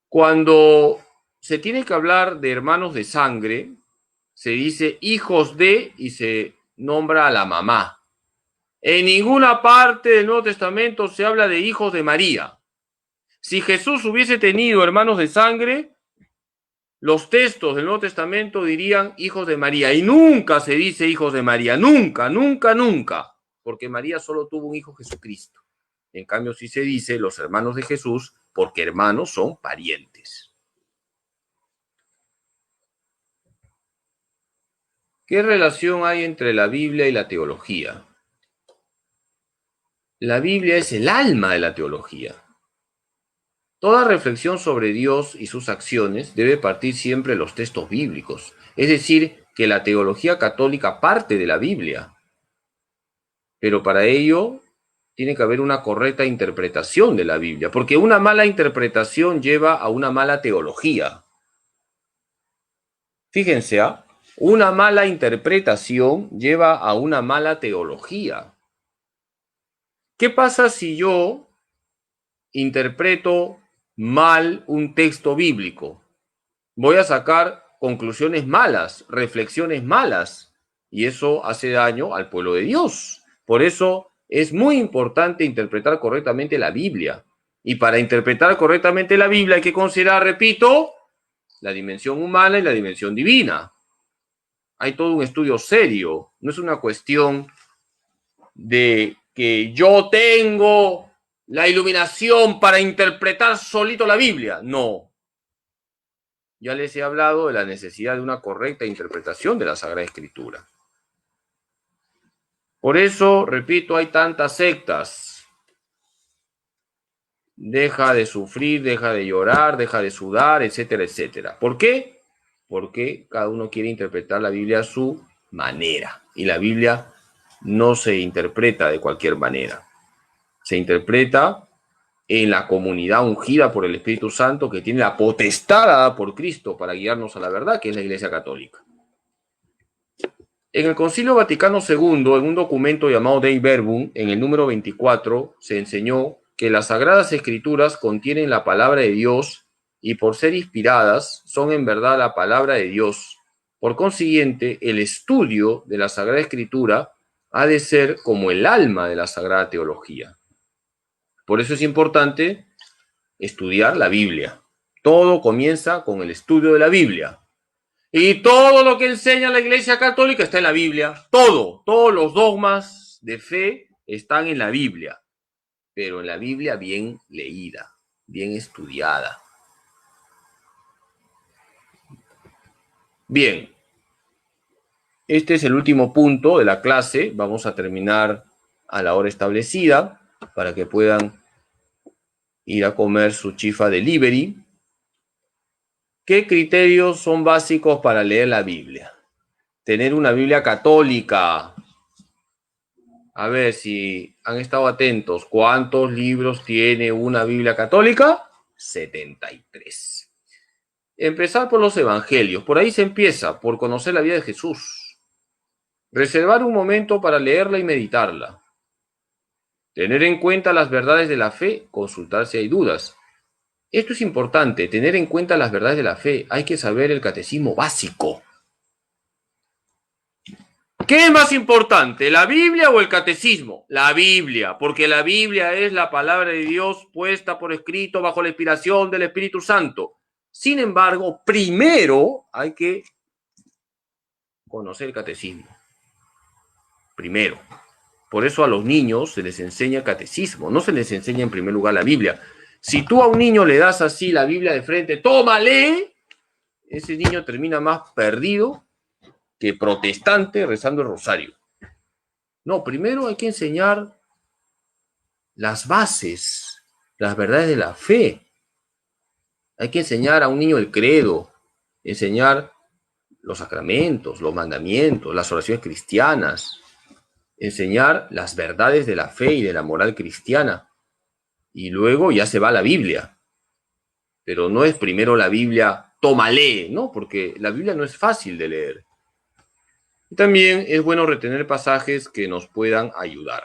Speaker 1: Cuando se tiene que hablar de hermanos de sangre, se dice hijos de y se nombra a la mamá. En ninguna parte del Nuevo Testamento se habla de hijos de María. Si Jesús hubiese tenido hermanos de sangre, los textos del Nuevo Testamento dirían hijos de María. Y nunca se dice hijos de María. Nunca, nunca, nunca. Porque María solo tuvo un hijo, Jesucristo. En cambio, sí se dice los hermanos de Jesús, porque hermanos son parientes. ¿Qué relación hay entre la Biblia y la teología? La Biblia es el alma de la teología. Toda reflexión sobre Dios y sus acciones debe partir siempre de los textos bíblicos. Es decir, que la teología católica parte de la Biblia. Pero para ello tiene que haber una correcta interpretación de la Biblia, porque una mala interpretación lleva a una mala teología. Fíjense, una mala interpretación lleva a una mala teología. ¿Qué pasa si yo interpreto mal un texto bíblico? Voy a sacar conclusiones malas, reflexiones malas, y eso hace daño al pueblo de Dios. Por eso es muy importante interpretar correctamente la Biblia. Y para interpretar correctamente la Biblia hay que considerar, repito, la dimensión humana y la dimensión divina. Hay todo un estudio serio. No es una cuestión de que yo tengo la iluminación para interpretar solito la Biblia. No. Ya les he hablado de la necesidad de una correcta interpretación de la Sagrada Escritura. Por eso, repito, hay tantas sectas. Deja de sufrir, deja de llorar, deja de sudar, etcétera, etcétera. ¿Por qué? Porque cada uno quiere interpretar la Biblia a su manera. Y la Biblia no se interpreta de cualquier manera. Se interpreta en la comunidad ungida por el Espíritu Santo, que tiene la potestad dada por Cristo para guiarnos a la verdad, que es la Iglesia Católica. En el Concilio Vaticano II, en un documento llamado Dei Verbum, en el número 24, se enseñó que las Sagradas Escrituras contienen la palabra de Dios y por ser inspiradas son en verdad la palabra de Dios. Por consiguiente, el estudio de la Sagrada Escritura ha de ser como el alma de la Sagrada Teología. Por eso es importante estudiar la Biblia. Todo comienza con el estudio de la Biblia. Y todo lo que enseña la Iglesia Católica está en la Biblia. Todos los dogmas de fe están en la Biblia. Pero en la Biblia bien leída, bien estudiada. Bien. Este es el último punto de la clase. Vamos a terminar a la hora establecida para que puedan ir a comer su chifa delivery. ¿Qué criterios son básicos para leer la Biblia? Tener una Biblia católica. A ver si han estado atentos. ¿Cuántos libros tiene una Biblia católica? 73. Empezar por los evangelios. Por ahí se empieza, por conocer la vida de Jesús. Reservar un momento para leerla y meditarla. Tener en cuenta las verdades de la fe, consultar si hay dudas. Esto es importante, tener en cuenta las verdades de la fe. Hay que saber el catecismo básico. ¿Qué es más importante, la Biblia o el catecismo? La Biblia, porque la Biblia es la palabra de Dios puesta por escrito bajo la inspiración del Espíritu Santo. Sin embargo, primero hay que conocer el catecismo. Primero. Por eso a los niños se les enseña catecismo, no se les enseña en primer lugar la Biblia. Si tú a un niño le das así la Biblia de frente, ¡toma, lee! Ese niño termina más perdido que protestante rezando el rosario. No, primero hay que enseñar las bases, las verdades de la fe. Hay que enseñar a un niño el credo, enseñar los sacramentos, los mandamientos, las oraciones cristianas, enseñar las verdades de la fe y de la moral cristiana. Y luego ya se va a la Biblia. Pero no es primero la Biblia, toma, lee, ¿no? Porque la Biblia no es fácil de leer. Y también es bueno retener pasajes que nos puedan ayudar.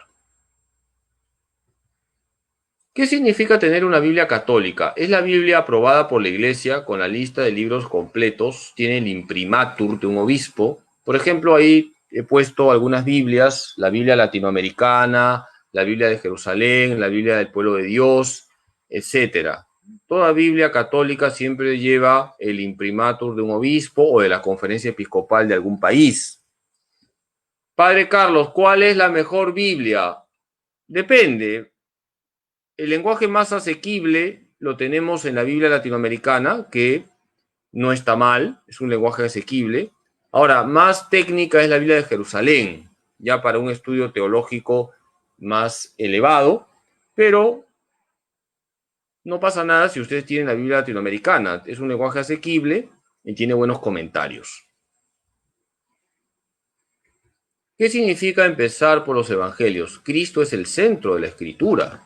Speaker 1: ¿Qué significa tener una Biblia católica? Es la Biblia aprobada por la Iglesia con la lista de libros completos. Tiene el imprimatur de un obispo. Por ejemplo, ahí he puesto algunas Biblias, la Biblia latinoamericana, la Biblia de Jerusalén, la Biblia del pueblo de Dios, etc. Toda Biblia católica siempre lleva el imprimatur de un obispo o de la conferencia episcopal de algún país. Padre Carlos, ¿cuál es la mejor Biblia? Depende. El lenguaje más asequible lo tenemos en la Biblia latinoamericana, que no está mal, es un lenguaje asequible. Ahora, más técnica es la Biblia de Jerusalén, ya para un estudio teológico más elevado, pero no pasa nada si ustedes tienen la Biblia latinoamericana. Es un lenguaje asequible y tiene buenos comentarios. ¿Qué significa empezar por los evangelios? Cristo es el centro de la Escritura.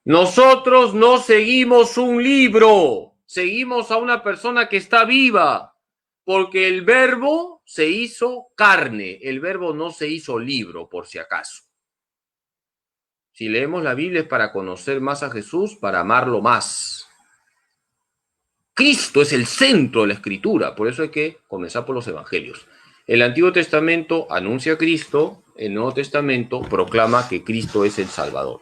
Speaker 1: Nosotros no seguimos un libro, seguimos a una persona que está viva, porque el verbo se hizo carne, el verbo no se hizo libro, por si acaso. Si leemos la Biblia es para conocer más a Jesús, para amarlo más. Cristo es el centro de la Escritura, por eso hay que comenzar por los evangelios. El Antiguo Testamento anuncia a Cristo, el Nuevo Testamento proclama que Cristo es el Salvador.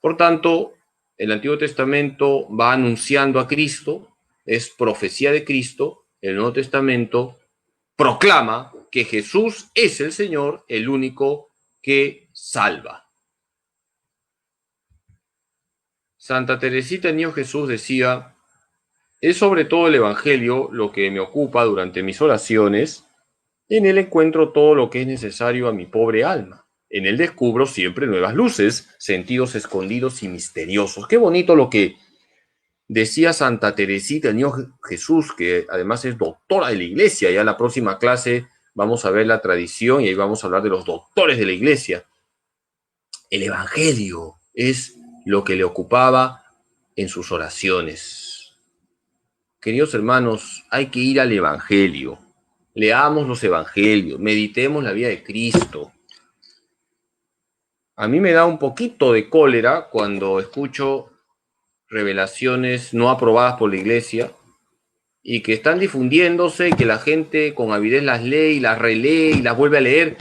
Speaker 1: Por tanto, el Antiguo Testamento va anunciando a Cristo, es profecía de Cristo. El Nuevo Testamento proclama que Jesús es el Señor, el único que salva. Santa Teresita del Niño Jesús decía: es sobre todo el Evangelio lo que me ocupa durante mis oraciones. En él encuentro todo lo que es necesario a mi pobre alma. En él descubro siempre nuevas luces, sentidos escondidos y misteriosos. Qué bonito lo que decía Santa Teresita del Niño Jesús, que además es doctora de la Iglesia. Ya en la próxima clase vamos a ver la tradición y ahí vamos a hablar de los doctores de la Iglesia. El Evangelio es lo que le ocupaba en sus oraciones. Queridos hermanos, hay que ir al Evangelio. Leamos los Evangelios, meditemos la vida de Cristo. A mí me da un poquito de cólera cuando escucho revelaciones no aprobadas por la Iglesia y que están difundiéndose y que la gente con avidez las lee y las relee y las vuelve a leer.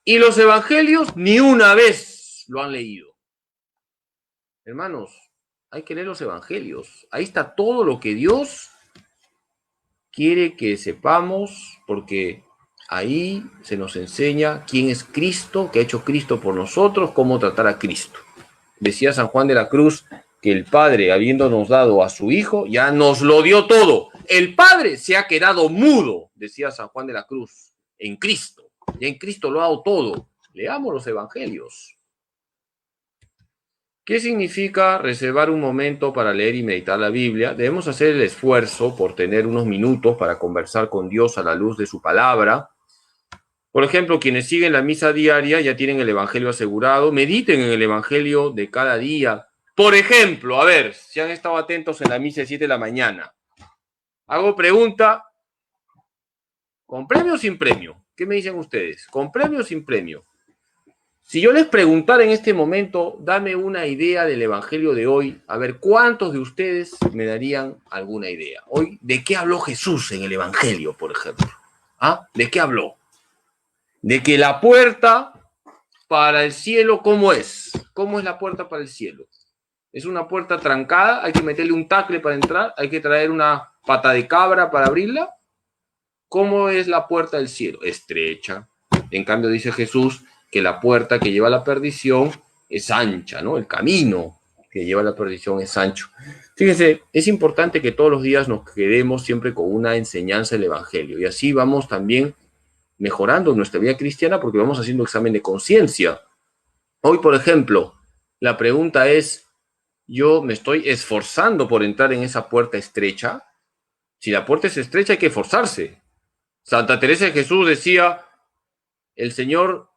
Speaker 1: Y los evangelios ni una vez lo han leído. Hermanos, hay que leer los evangelios. Ahí está todo lo que Dios quiere que sepamos, porque ahí se nos enseña quién es Cristo, qué ha hecho Cristo por nosotros, cómo tratar a Cristo. Decía San Juan de la Cruz que el Padre, habiéndonos dado a su Hijo, ya nos lo dio todo. El Padre se ha quedado mudo, decía San Juan de la Cruz, en Cristo. Ya en Cristo lo ha dado todo. Leamos los evangelios. ¿Qué significa reservar un momento para leer y meditar la Biblia? Debemos hacer el esfuerzo por tener unos minutos para conversar con Dios a la luz de su palabra. Por ejemplo, quienes siguen la misa diaria ya tienen el evangelio asegurado. Mediten en el evangelio de cada día. Por ejemplo, a ver, si han estado atentos en la misa de 7 de la mañana. Hago pregunta, ¿con premio o sin premio? ¿Qué me dicen ustedes? ¿Con premio o sin premio? Si yo les preguntara en este momento, dame una idea del evangelio de hoy, a ver, ¿cuántos de ustedes me darían alguna idea? Hoy, ¿de qué habló Jesús en el evangelio, por ejemplo? ¿Ah? ¿De qué habló? De que la puerta para el cielo, ¿cómo es? ¿Cómo es la puerta para el cielo? ¿Es una puerta trancada? ¿Hay que meterle un tacle para entrar? ¿Hay que traer una pata de cabra para abrirla? ¿Cómo es la puerta del cielo? Estrecha. En cambio, dice Jesús que la puerta que lleva a la perdición es ancha, ¿no? El camino que lleva a la perdición es ancho. Fíjense, es importante que todos los días nos quedemos siempre con una enseñanza del Evangelio y así vamos también mejorando nuestra vida cristiana porque vamos haciendo examen de conciencia. Hoy, por ejemplo, la pregunta es, ¿yo me estoy esforzando por entrar en esa puerta estrecha? Si la puerta es estrecha hay que esforzarse. Santa Teresa de Jesús decía, el Señor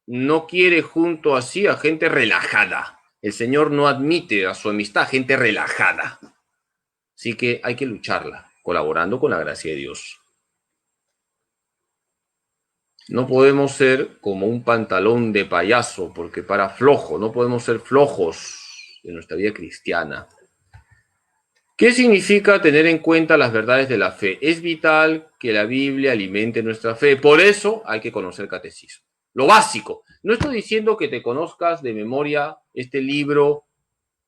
Speaker 1: no quiere junto a sí a gente relajada. El Señor no admite a su amistad a gente relajada. Así que hay que lucharla, colaborando con la gracia de Dios. No podemos ser como un pantalón de payaso, porque para flojo, no podemos ser flojos en nuestra vida cristiana. ¿Qué significa tener en cuenta las verdades de la fe? Es vital que la Biblia alimente nuestra fe. Por eso hay que conocer el catecismo. Lo básico. No estoy diciendo que te conozcas de memoria este libro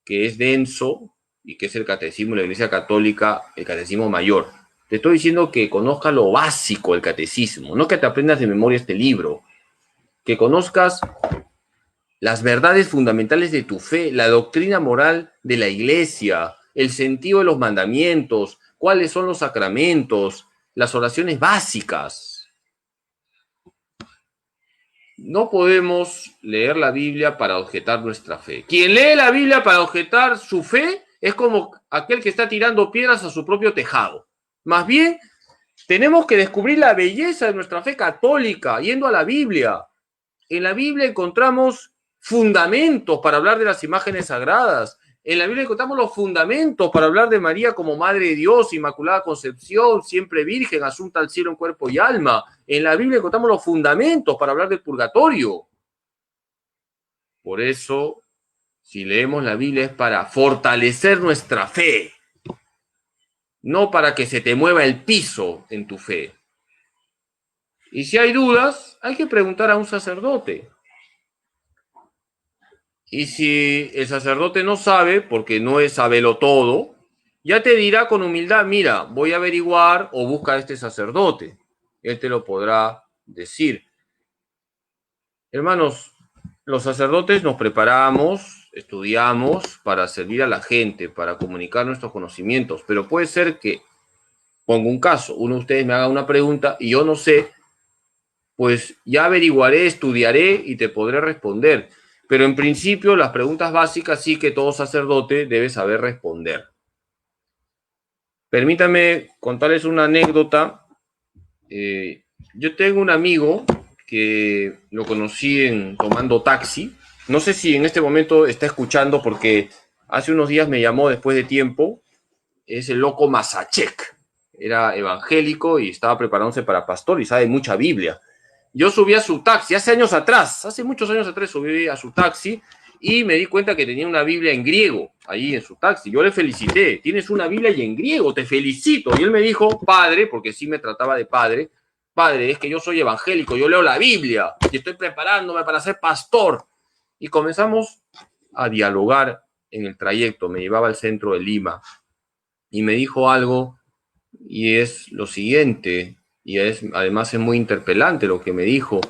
Speaker 1: que es denso y que es el catecismo de la Iglesia Católica, el catecismo mayor. Te estoy diciendo que conozcas lo básico del catecismo, no que te aprendas de memoria este libro. Que conozcas las verdades fundamentales de tu fe, la doctrina moral de la Iglesia, el sentido de los mandamientos, cuáles son los sacramentos, las oraciones básicas. No podemos leer la Biblia para objetar nuestra fe. Quien lee la Biblia para objetar su fe es como aquel que está tirando piedras a su propio tejado. Más bien, tenemos que descubrir la belleza de nuestra fe católica yendo a la Biblia. En la Biblia encontramos fundamentos para hablar de las imágenes sagradas. En la Biblia encontramos los fundamentos para hablar de María como Madre de Dios, Inmaculada Concepción, siempre virgen, asunta al cielo en cuerpo y alma. En la Biblia encontramos los fundamentos para hablar del purgatorio. Por eso, si leemos la Biblia es para fortalecer nuestra fe, no para que se te mueva el piso en tu fe. Y si hay dudas, hay que preguntar a un sacerdote. Y si el sacerdote no sabe, porque no es sabelo todo, ya te dirá con humildad, mira, voy a averiguar o busca a este sacerdote. Él te lo podrá decir. Hermanos, los sacerdotes nos preparamos, estudiamos para servir a la gente, para comunicar nuestros conocimientos, pero puede ser que, pongo un caso, uno de ustedes me haga una pregunta y yo no sé, pues ya averiguaré, estudiaré y te podré responder. Pero en principio las preguntas básicas sí que todo sacerdote debe saber responder. Permítame contarles una anécdota. Yo tengo un amigo que lo conocí tomando taxi. No sé si en este momento está escuchando porque hace unos días me llamó después de tiempo. Es el loco Masachek. Era evangélico y estaba preparándose para pastor y sabe mucha Biblia. Yo subí a su taxi hace años atrás, hace muchos años atrás subí a su taxi y me di cuenta que tenía una Biblia en griego ahí en su taxi. Yo le felicité, tienes una Biblia y en griego, te felicito. Y él me dijo, padre, porque sí me trataba de padre, padre, es que yo soy evangélico, yo leo la Biblia y estoy preparándome para ser pastor. Y comenzamos a dialogar en el trayecto, me llevaba al centro de Lima y me dijo algo y es lo siguiente, y además es muy interpelante lo que me dijo,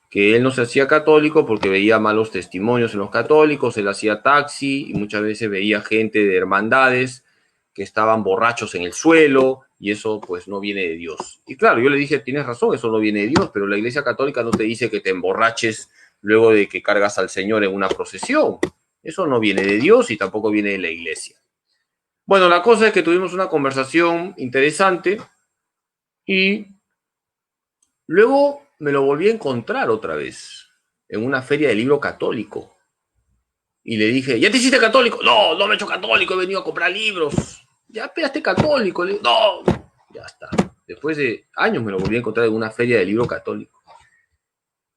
Speaker 1: que él no se hacía católico porque veía malos testimonios en los católicos, él hacía taxi y muchas veces veía gente de hermandades que estaban borrachos en el suelo y eso pues no viene de Dios. Y claro, yo le dije, tienes razón, eso no viene de Dios, pero la Iglesia Católica no te dice que te emborraches luego de que cargas al Señor en una procesión. Eso no viene de Dios y tampoco viene de la Iglesia. Bueno, la cosa es que tuvimos una conversación interesante y luego me lo volví a encontrar otra vez en una feria de libro católico. Y le dije, ¿ya te hiciste católico? No, no me he hecho católico, he venido a comprar libros. Ya pegaste católico. No, ya está. Después de años me lo volví a encontrar en una feria de libro católico.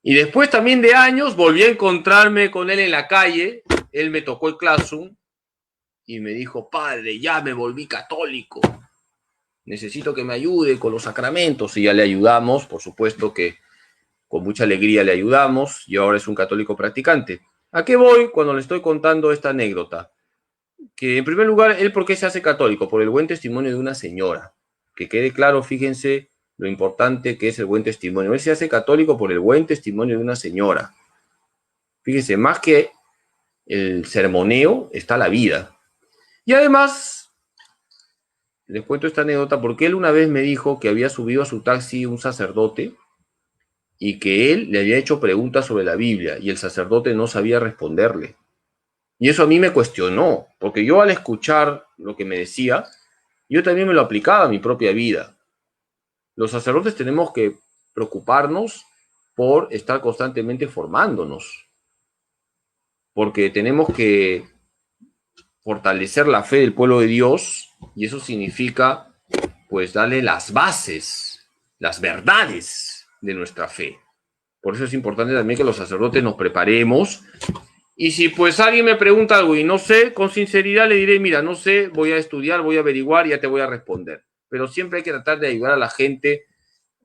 Speaker 1: Y después también de años volví a encontrarme con él en la calle. Él me tocó el classroom y me dijo, padre, ya me volví católico. Necesito que me ayude con los sacramentos. Y ya le ayudamos, por supuesto que con mucha alegría le ayudamos y ahora es un católico practicante. ¿A qué voy cuando le estoy contando esta anécdota? Que en primer lugar, él ¿por qué se hace católico? Por el buen testimonio de una señora. Que quede claro, fíjense lo importante que es el buen testimonio. Él se hace católico por el buen testimonio de una señora. Fíjense, más que el sermoneo está la vida. Y además, les cuento esta anécdota porque él una vez me dijo que había subido a su taxi un sacerdote y que él le había hecho preguntas sobre la Biblia y el sacerdote no sabía responderle. Y eso a mí me cuestionó, porque yo al escuchar lo que me decía, yo también me lo aplicaba a mi propia vida. Los sacerdotes tenemos que preocuparnos por estar constantemente formándonos, porque tenemos que fortalecer la fe del pueblo de Dios y eso significa pues darle las bases, las verdades de nuestra fe. Por eso es importante también que los sacerdotes nos preparemos. Y si pues alguien me pregunta algo y no sé, con sinceridad le diré, mira, no sé, voy a estudiar, voy a averiguar y ya te voy a responder. Pero siempre hay que tratar de ayudar a la gente,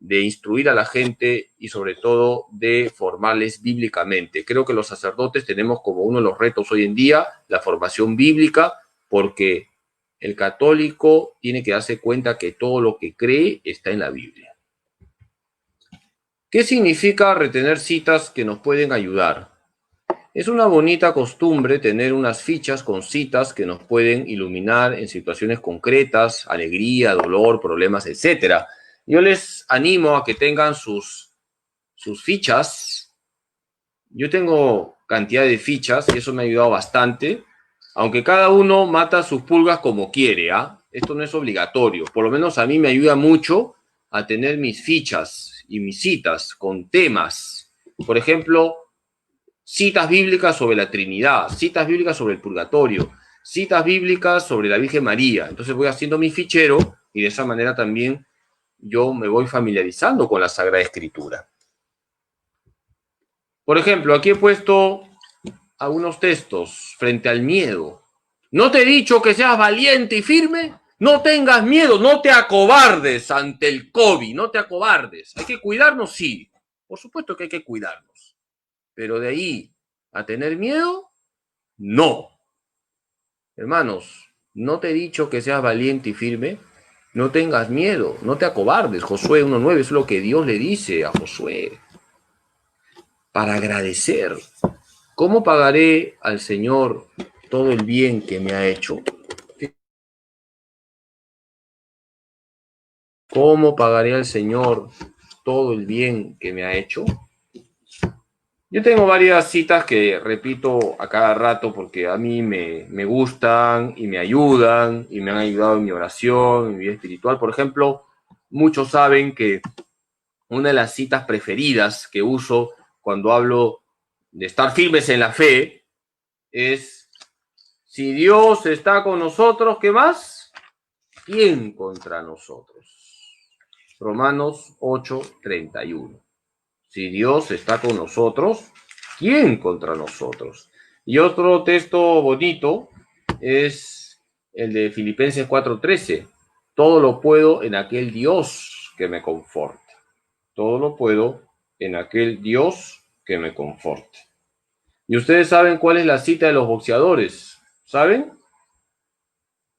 Speaker 1: de instruir a la gente y sobre todo de formarles bíblicamente. Creo que los sacerdotes tenemos como uno de los retos hoy en día la formación bíblica, porque el católico tiene que darse cuenta que todo lo que cree está en la Biblia. ¿Qué significa retener citas que nos pueden ayudar? Es una bonita costumbre tener unas fichas con citas que nos pueden iluminar en situaciones concretas, alegría, dolor, problemas, etc. Yo les animo a que tengan sus fichas. Yo tengo cantidad de fichas y eso me ha ayudado bastante, aunque cada uno mata sus pulgas como quiere, ¿ah? Esto no es obligatorio. Por lo menos a mí me ayuda mucho a tener mis fichas y mis citas con temas. Por ejemplo, citas bíblicas sobre la Trinidad, citas bíblicas sobre el purgatorio, citas bíblicas sobre la Virgen María. Entonces voy haciendo mi fichero y de esa manera también yo me voy familiarizando con la Sagrada Escritura. Por ejemplo, aquí he puesto algunos textos frente al miedo. ¿No te he dicho que seas valiente y firme? No tengas miedo, no te acobardes ante el COVID, no te acobardes. Hay que cuidarnos, sí. Por supuesto que hay que cuidarnos. Pero de ahí a tener miedo, no. Hermanos, ¿no te he dicho que seas valiente y firme? No tengas miedo, no te acobardes. Josué 1:9 es lo que Dios le dice a Josué. Para agradecer. ¿Cómo pagaré al Señor todo el bien que me ha hecho? ¿Cómo pagaré al Señor todo el bien que me ha hecho? Yo tengo varias citas que repito a cada rato porque a mí me gustan y me ayudan y me han ayudado en mi oración, en mi vida espiritual. Por ejemplo, muchos saben que una de las citas preferidas que uso cuando hablo de estar firmes en la fe es: si Dios está con nosotros, ¿qué más? ¿Quién contra nosotros? Romanos 8:31. Si Dios está con nosotros, ¿quién contra nosotros? Y otro texto bonito es el de Filipenses 4:13. Todo lo puedo en aquel Dios que me conforta. Todo lo puedo en aquel Dios que me conforte. ¿Y ustedes saben cuál es la cita de los boxeadores? ¿Saben?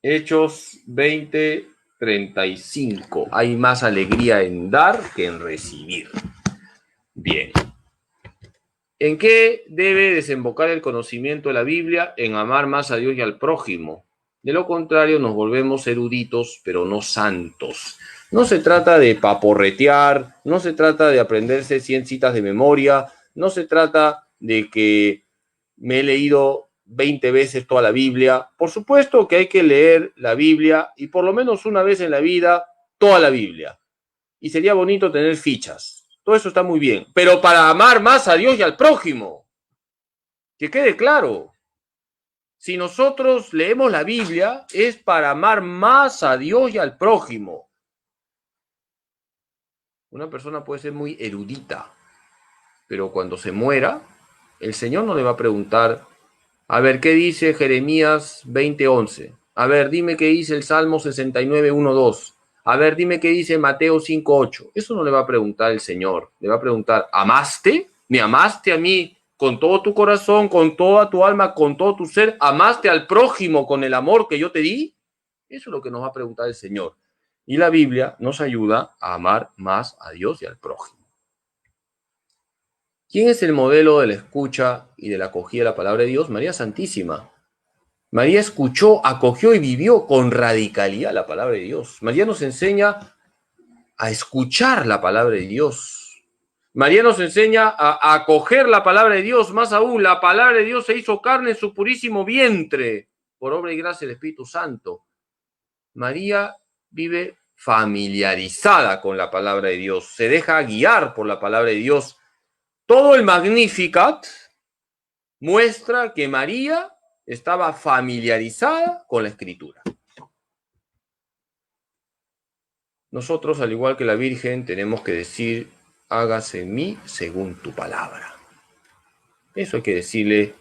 Speaker 1: Hechos 20:35. Hay más alegría en dar que en recibir. Bien. ¿En qué debe desembocar el conocimiento de la Biblia? En amar más a Dios y al prójimo. De lo contrario, nos volvemos eruditos, pero no santos. No se trata de paporretear, no se trata de aprenderse 100 citas de memoria, no se trata de que me he leído 20 veces toda la Biblia. Por supuesto que hay que leer la Biblia y por lo menos una vez en la vida toda la Biblia. Y sería bonito tener fichas. Todo eso está muy bien, pero para amar más a Dios y al prójimo. Que quede claro. Si nosotros leemos la Biblia es para amar más a Dios y al prójimo. Una persona puede ser muy erudita, pero cuando se muera, el Señor no le va a preguntar, a ver, ¿qué dice Jeremías 20:11? A ver, dime qué dice el Salmo 69:1-2. A ver, dime qué dice Mateo 5:8. Eso no le va a preguntar el Señor. Le va a preguntar, ¿amaste? ¿Me amaste a mí con todo tu corazón, con toda tu alma, con todo tu ser? ¿Amaste al prójimo con el amor que yo te di? Eso es lo que nos va a preguntar el Señor. Y la Biblia nos ayuda a amar más a Dios y al prójimo. ¿Quién es el modelo de la escucha y de la acogida de la palabra de Dios? María Santísima. María escuchó, acogió y vivió con radicalidad la palabra de Dios. María nos enseña a escuchar la palabra de Dios. María nos enseña a acoger la palabra de Dios. Más aún, la palabra de Dios se hizo carne en su purísimo vientre, por obra y gracia del Espíritu Santo. María vive familiarizada con la palabra de Dios, se deja guiar por la palabra de Dios. Todo el Magnificat muestra que María estaba familiarizada con la Escritura. Nosotros, al igual que la Virgen, tenemos que decir, hágase en mí según tu palabra. Eso hay que decirle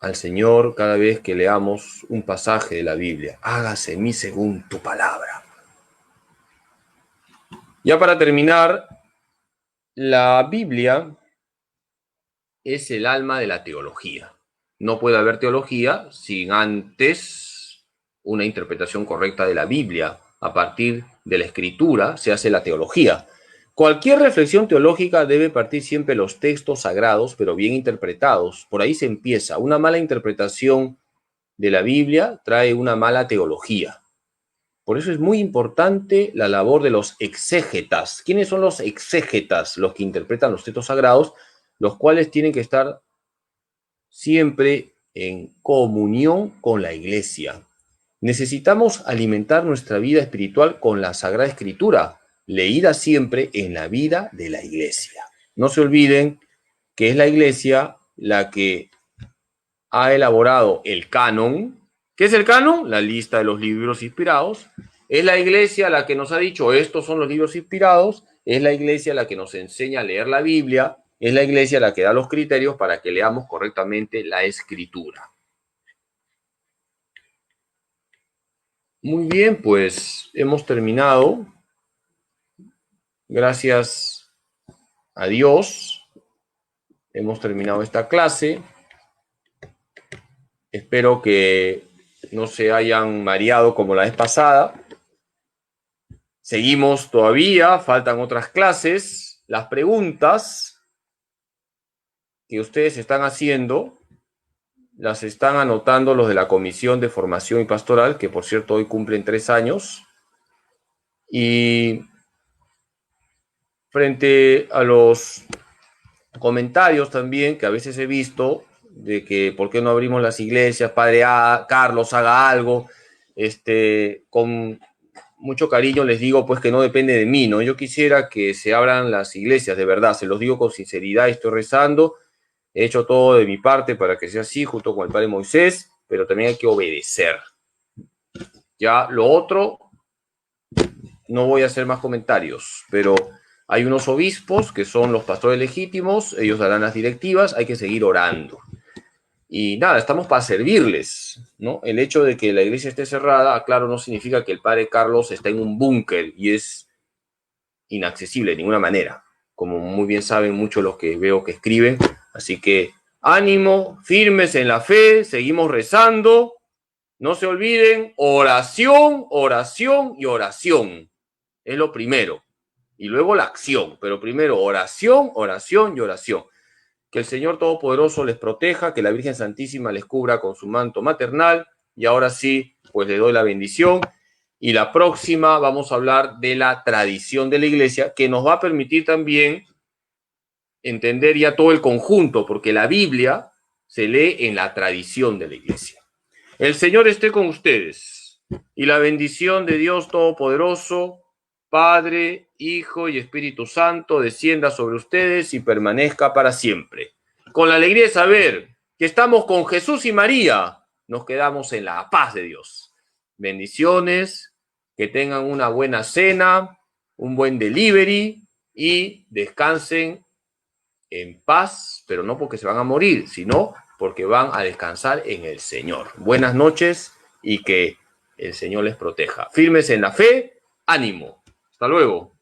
Speaker 1: al Señor cada vez que leamos un pasaje de la Biblia. Hágase en mí según tu palabra. Ya para terminar, la Biblia es el alma de la teología. No puede haber teología sin antes una interpretación correcta de la Biblia. A partir de la Escritura se hace la teología. Cualquier reflexión teológica debe partir siempre de los textos sagrados, pero bien interpretados. Por ahí se empieza. Una mala interpretación de la Biblia trae una mala teología. Por eso es muy importante la labor de los exégetas. ¿Quiénes son los exégetas? Los que interpretan los textos sagrados, los cuales tienen que estar siempre en comunión con la Iglesia. Necesitamos alimentar nuestra vida espiritual con la Sagrada Escritura, leída siempre en la vida de la Iglesia. No se olviden que es la Iglesia la que ha elaborado el canon. ¿Qué es el canon? La lista de los libros inspirados. Es la Iglesia la que nos ha dicho, estos son los libros inspirados. Es la Iglesia la que nos enseña a leer la Biblia. Es la Iglesia la que da los criterios para que leamos correctamente la Escritura. Muy bien, pues hemos terminado. Gracias a Dios, hemos terminado esta clase. Espero que no se hayan mareado como la vez pasada. Seguimos todavía, faltan otras clases. Las preguntas que ustedes están haciendo las están anotando los de la Comisión de Formación y Pastoral, que por cierto hoy cumplen 3 años. Y frente a los comentarios también que a veces he visto de que por qué no abrimos las iglesias, Padre Carlos haga algo, con mucho cariño les digo pues que no depende de mí, ¿no? Yo quisiera que se abran las iglesias, de verdad, se los digo con sinceridad, estoy rezando, he hecho todo de mi parte para que sea así, junto con el Padre Moisés, pero también hay que obedecer. Ya lo otro, no voy a hacer más comentarios, pero hay unos obispos que son los pastores legítimos, ellos darán las directivas, hay que seguir orando. Y nada, estamos para servirles, ¿no? El hecho de que la iglesia esté cerrada, claro, no significa que el Padre Carlos está en un búnker y es inaccesible de ninguna manera, como muy bien saben muchos los que veo que escriben, así que ánimo, firmes en la fe, seguimos rezando. No se olviden, oración, oración y oración. Es lo primero. Y luego la acción, pero primero oración, oración y oración. Que el Señor Todopoderoso les proteja, que la Virgen Santísima les cubra con su manto maternal. Y ahora sí, pues le doy la bendición. Y la próxima vamos a hablar de la tradición de la Iglesia, que nos va a permitir también entender ya todo el conjunto, porque la Biblia se lee en la tradición de la Iglesia. El Señor esté con ustedes y la bendición de Dios Todopoderoso, Padre, Hijo y Espíritu Santo, descienda sobre ustedes y permanezca para siempre. Con la alegría de saber que estamos con Jesús y María, nos quedamos en la paz de Dios. Bendiciones, que tengan una buena cena, un buen delivery y descansen en paz, pero no porque se van a morir, sino porque van a descansar en el Señor. Buenas noches y que el Señor les proteja. Firmes en la fe, ánimo. Hasta luego.